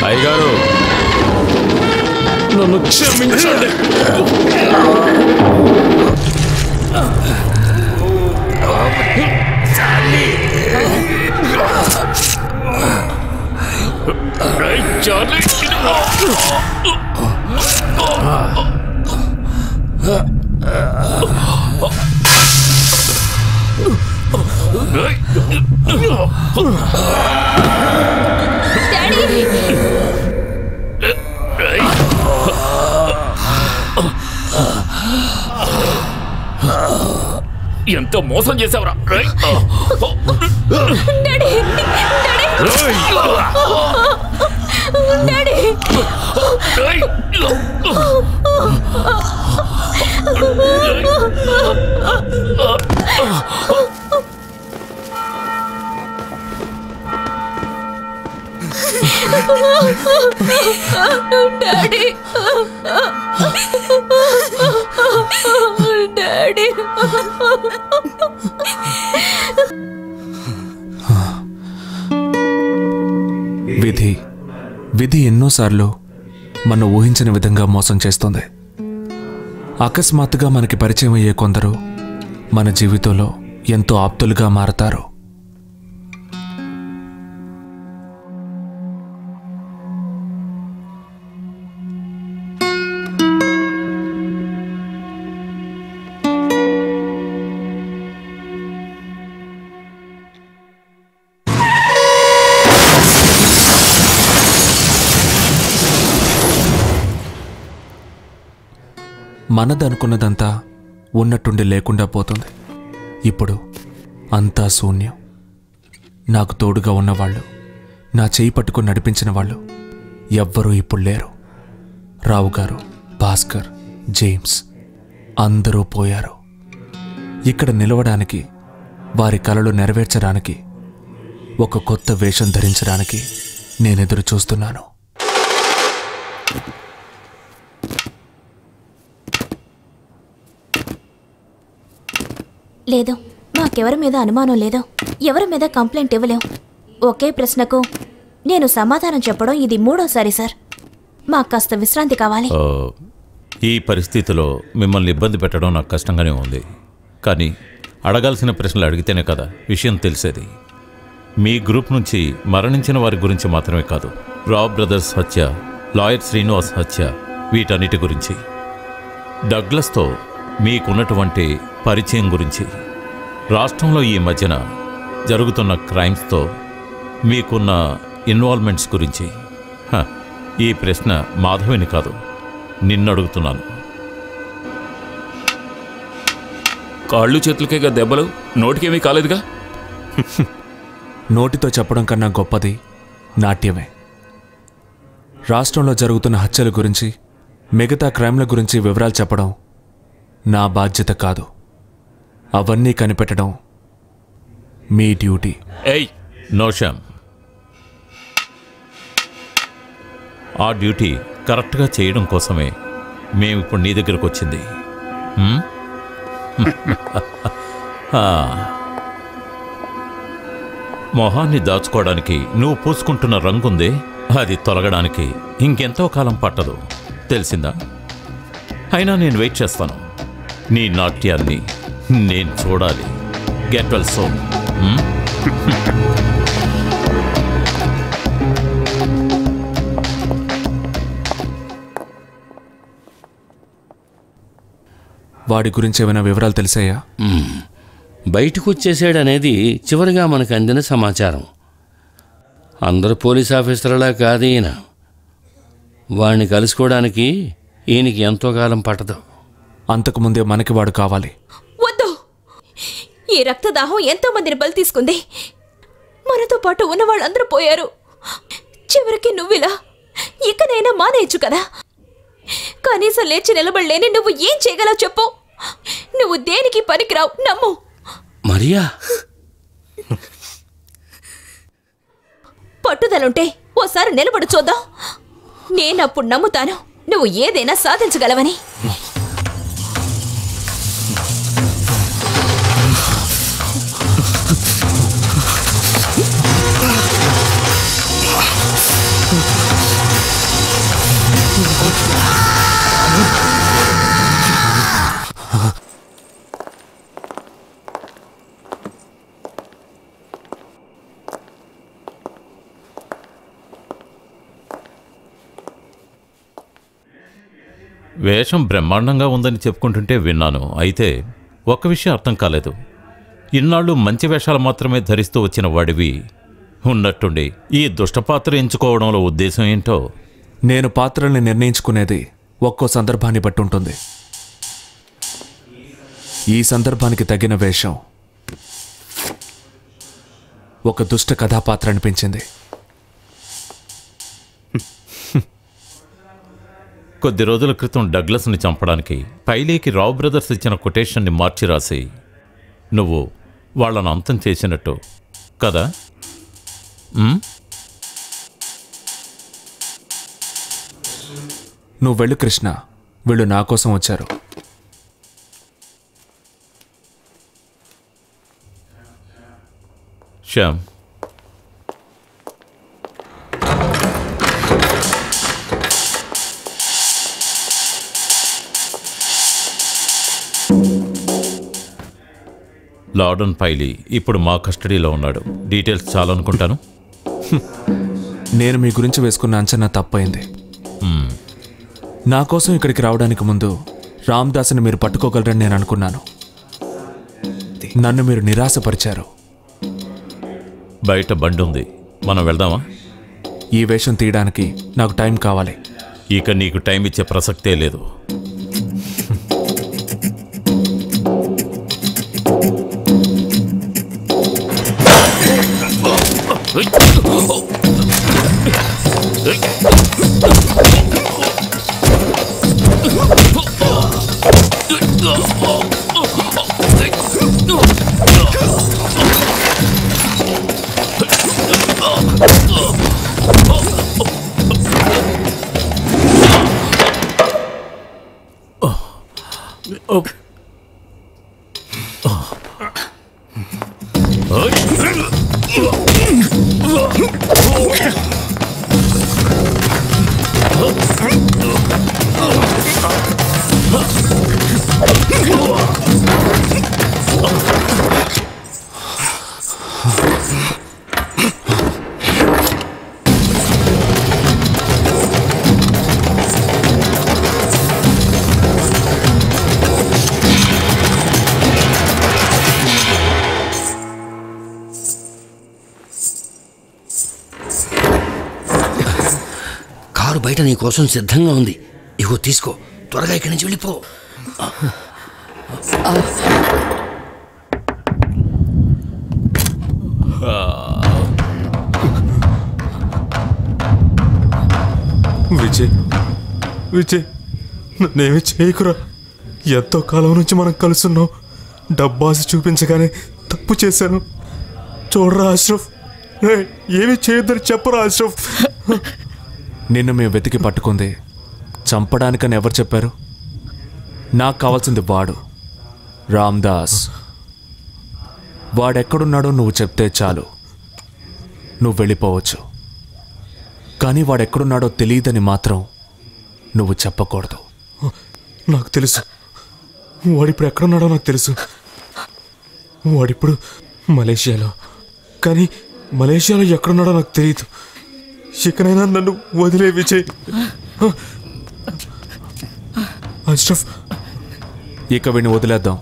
S16: అయ్యగారు నన్ను క్షమించండి.
S7: ఎంత మోసం చేసావురా.
S17: డాడీ డాడీ
S1: విధి ఎన్నోసార్లు మనం ఊహించని విధంగా మోసం చేస్తుంది. అకస్మాత్తుగా మనకి పరిచయం అయ్యే కొందరు మన జీవితంలో ఎంతో ఆప్తులుగా మారతారు. మనదనుకున్నదంతా ఉన్నట్టుండి లేకుండా పోతుంది. ఇప్పుడు అంతా శూన్యం. నాకు తోడుగా ఉన్నవాళ్ళు, నా చేయి పట్టుకుని నడిపించిన వాళ్ళు ఎవ్వరూ ఇప్పుడు లేరు. రావు గారు, భాస్కర్, జేమ్స్ అందరూ పోయారు. ఇక్కడ నిలవడానికి, వారి కలలు నెరవేర్చడానికి, ఒక కొత్త వేషం ధరించడానికి నేనెదురు చూస్తున్నాను.
S11: లేదు, మాకెవరి మీద అనుమానం లేదు, ఎవరి మీద కంప్లైంట్ ఇవ్వలేం. ఒకే ప్రశ్నకు నేను సమాధానం చెప్పడం ఇది 3వ సారి సార్. మాకు కాస్త విశ్రాంతి కావాలి.
S10: ఈ పరిస్థితిలో మిమ్మల్ని ఇబ్బంది పెట్టడం నాకు కష్టంగానే ఉంది. కానీ అడగాల్సిన ప్రశ్నలు అడిగితేనే కదా విషయం తెలిసేది. మీ గ్రూప్ నుంచి మరణించిన వారి గురించి మాత్రమే కాదు, రావ్ బ్రదర్స్ హత్య, లాయర్ శ్రీనివాస్ హత్య, వీటన్నిటి గురించి, డగ్లస్తో మీకున్నటువంటి పరిచయం గురించి, రాష్ట్రంలో ఈ మధ్యన జరుగుతున్న క్రైమ్స్తో మీకున్న ఇన్వాల్వ్మెంట్స్ గురించి. ఈ ప్రశ్న మాధవిని కాదు, నిన్ను అడుగుతున్నాను.
S2: కాళ్ళు చేతులకేగా దెబ్బలు, నోటికేమీ కాలేదుగా?
S1: నోటితో చెప్పడం కన్నా గొప్పది నాట్యమే. రాష్ట్రంలో జరుగుతున్న హత్యల గురించి, మిగతా క్రైమ్ల గురించి వివరాలు చెప్పడం నా బాధ్యత కాదు. అవన్నీ కనిపెట్టడం మీ డ్యూటీ.
S10: నోషామ్, ఆ డ్యూటీ కరెక్ట్గా చేయడం కోసమే మేము ఇప్పుడు నీ దగ్గరకు వచ్చింది. మొహాన్ని దాచుకోవడానికి నువ్వు పూసుకుంటున్న రంగుందే, అది తొలగడానికి ఇంకెంతో కాలం పట్టదు, తెలిసిందా? అయినా నేను వెయిట్ చేస్తాను. నీ నాట్యాన్ని నేను చూడాలి. గెట్ వెల్ సోన్.
S1: వాడి గురించి ఏమైనా వివరాలు తెలిసాయా?
S13: బయటకు వచ్చేసాడనేది చివరిగా మనకు అందిన సమాచారం. అందరు పోలీస్ ఆఫీసర్లా కాదు ఈయన. వాడిని కలుసుకోవడానికి ఈయనకి ఎంతో కాలం పట్టదు.
S1: అంతకుముందే మనకి వాడు కావాలి.
S11: వద్దు, ఈ రక్తదాహం ఎంతో మందిని బలి తీసుకుంది. మనతో పాటు ఉన్న వాళ్ళందరూ పోయారు. చివరికి నువ్విలా ఇకనైనా మానేయచ్చు కదా. కనీసం లేచి నిలబడలేని నువ్వు ఏం చేయగలవు చెప్పు? నువ్వు దేనికి పనికిరావు, నమ్ము.
S13: మరియా,
S11: పట్టుదలుంటే ఓసారి నిలబడు చూద్దాం. నేనప్పుడు నమ్ముతాను నువ్వు ఏదైనా సాధించగలవని.
S10: వేషం బ్రహ్మాండంగా ఉందని చెప్పుకుంటుంటే విన్నాను. అయితే ఒక్క విషయం అర్థం కాలేదు. ఇన్నాళ్ళు మంచి వేషాలు మాత్రమే ధరిస్తూ వచ్చిన వాడివి ఉన్నట్టుండి ఈ దుష్టపాత్ర ఎంచుకోవడంలో ఉద్దేశం ఏంటో?
S1: నేను పాత్రల్ని నిర్ణయించుకునేది ఒక్కో సందర్భాన్ని బట్టి ఉంటుంది. ఈ సందర్భానికి తగిన వేషం ఒక దుష్ట కథాపాత్ర అనిపించింది.
S10: కొద్ది రోజుల క్రితం డగ్లస్ని చంపడానికి పైలీకి రావ్ బ్రదర్స్ ఇచ్చిన కొటేషన్ని మార్చి రాసి నువ్వు వాళ్ళను అంతం చేసినట్టు కదా?
S1: నువ్వు వెళ్ళు కృష్ణ, వీళ్ళు నా కోసం వచ్చారు.
S10: శ్యామ్, లార్డన్ పైలీ ఇప్పుడు మా కస్టడీలో ఉన్నాడు. డీటెయిల్స్ చాలనుకుంటాను.
S1: నేను మీ గురించి వేసుకున్న అంచనా తప్పైంది. నా కోసం ఇక్కడికి రావడానికి ముందు రామ్దాస్ని మీరు పట్టుకోగలరని నేను అనుకున్నాను. నన్ను మీరు నిరాశపరిచారు.
S10: బయట బండి ఉంది, మనం వెళ్దామా?
S1: ఈ వేషం తీయడానికి నాకు టైం కావాలి.
S10: ఇక నీకు టైం ఇచ్చే ప్రసక్తే లేదు.
S6: కారు బయట నీ కోసం సిద్ధంగా ఉంది. ఇగో తీసుకో, త్వరగా ఇక్కడి నుంచి వెళ్ళిపో.
S3: విజయ్, విజయ్, నన్నేమి చేయకురా. ఎంతో కాలం నుంచి మనం కలుస్తున్నాం. డబ్బాసి చూపించగానే తప్పు చేశాను. చూడరా అష్రఫ్, ఏమి చేయొద్దని చెప్పరా అష్రఫ్.
S1: నిన్ను మేము వెతికి పట్టుకుంది చంపడానికని ఎవరు చెప్పారు? నాకు కావాల్సింది వాడు, రామ్దాస్. వాడెక్కడున్నాడో నువ్వు చెప్తే చాలు, నువ్వు వెళ్ళిపోవచ్చు. కానీ వాడెక్కడున్నాడో తెలియదని మాత్రం నువ్వు చెప్పకూడదు.
S3: నాకు తెలుసు, వాడిప్పుడు ఎక్కడున్నాడో నాకు తెలుసు. వాడిప్పుడు మలేషియాలో. కానీ మలేషియాలో ఎక్కడున్నాడో నాకు తెలియదు. ఇకనైనా నన్ను వదిలే విజయ్. అష్రఫ్,
S1: ఇక వీడిని వదిలేద్దాం.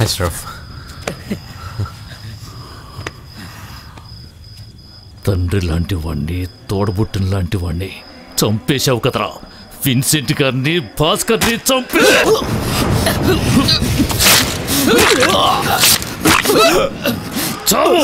S3: అష్రఫ్,
S7: తండ్రి లాంటి వాణ్ణి, తోడబుట్టిన లాంటి వాణ్ణి చంపేశావు కదరా. విన్సెంట్ గారిని, భాస్కర్ని చంపేశావు. చావు.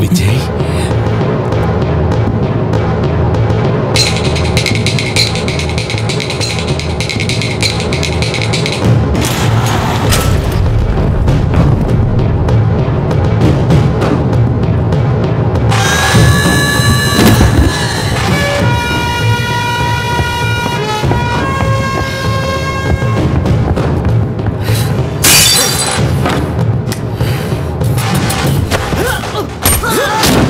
S5: విజయ్,
S17: Ah!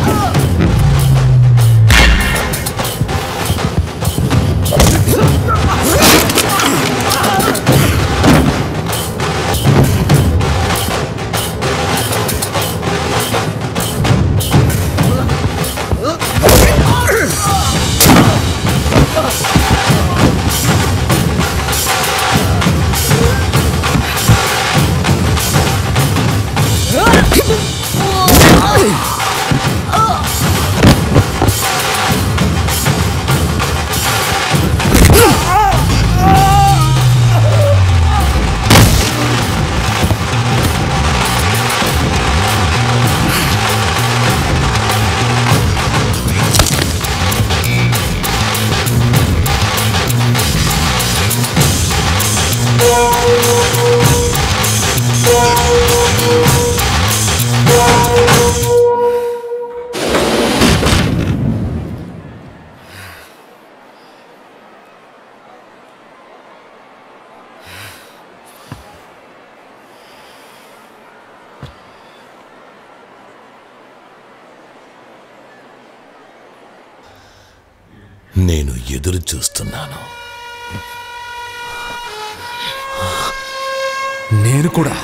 S4: నేను ఎదురు చూస్తున్నాను.
S1: నేను కూడా.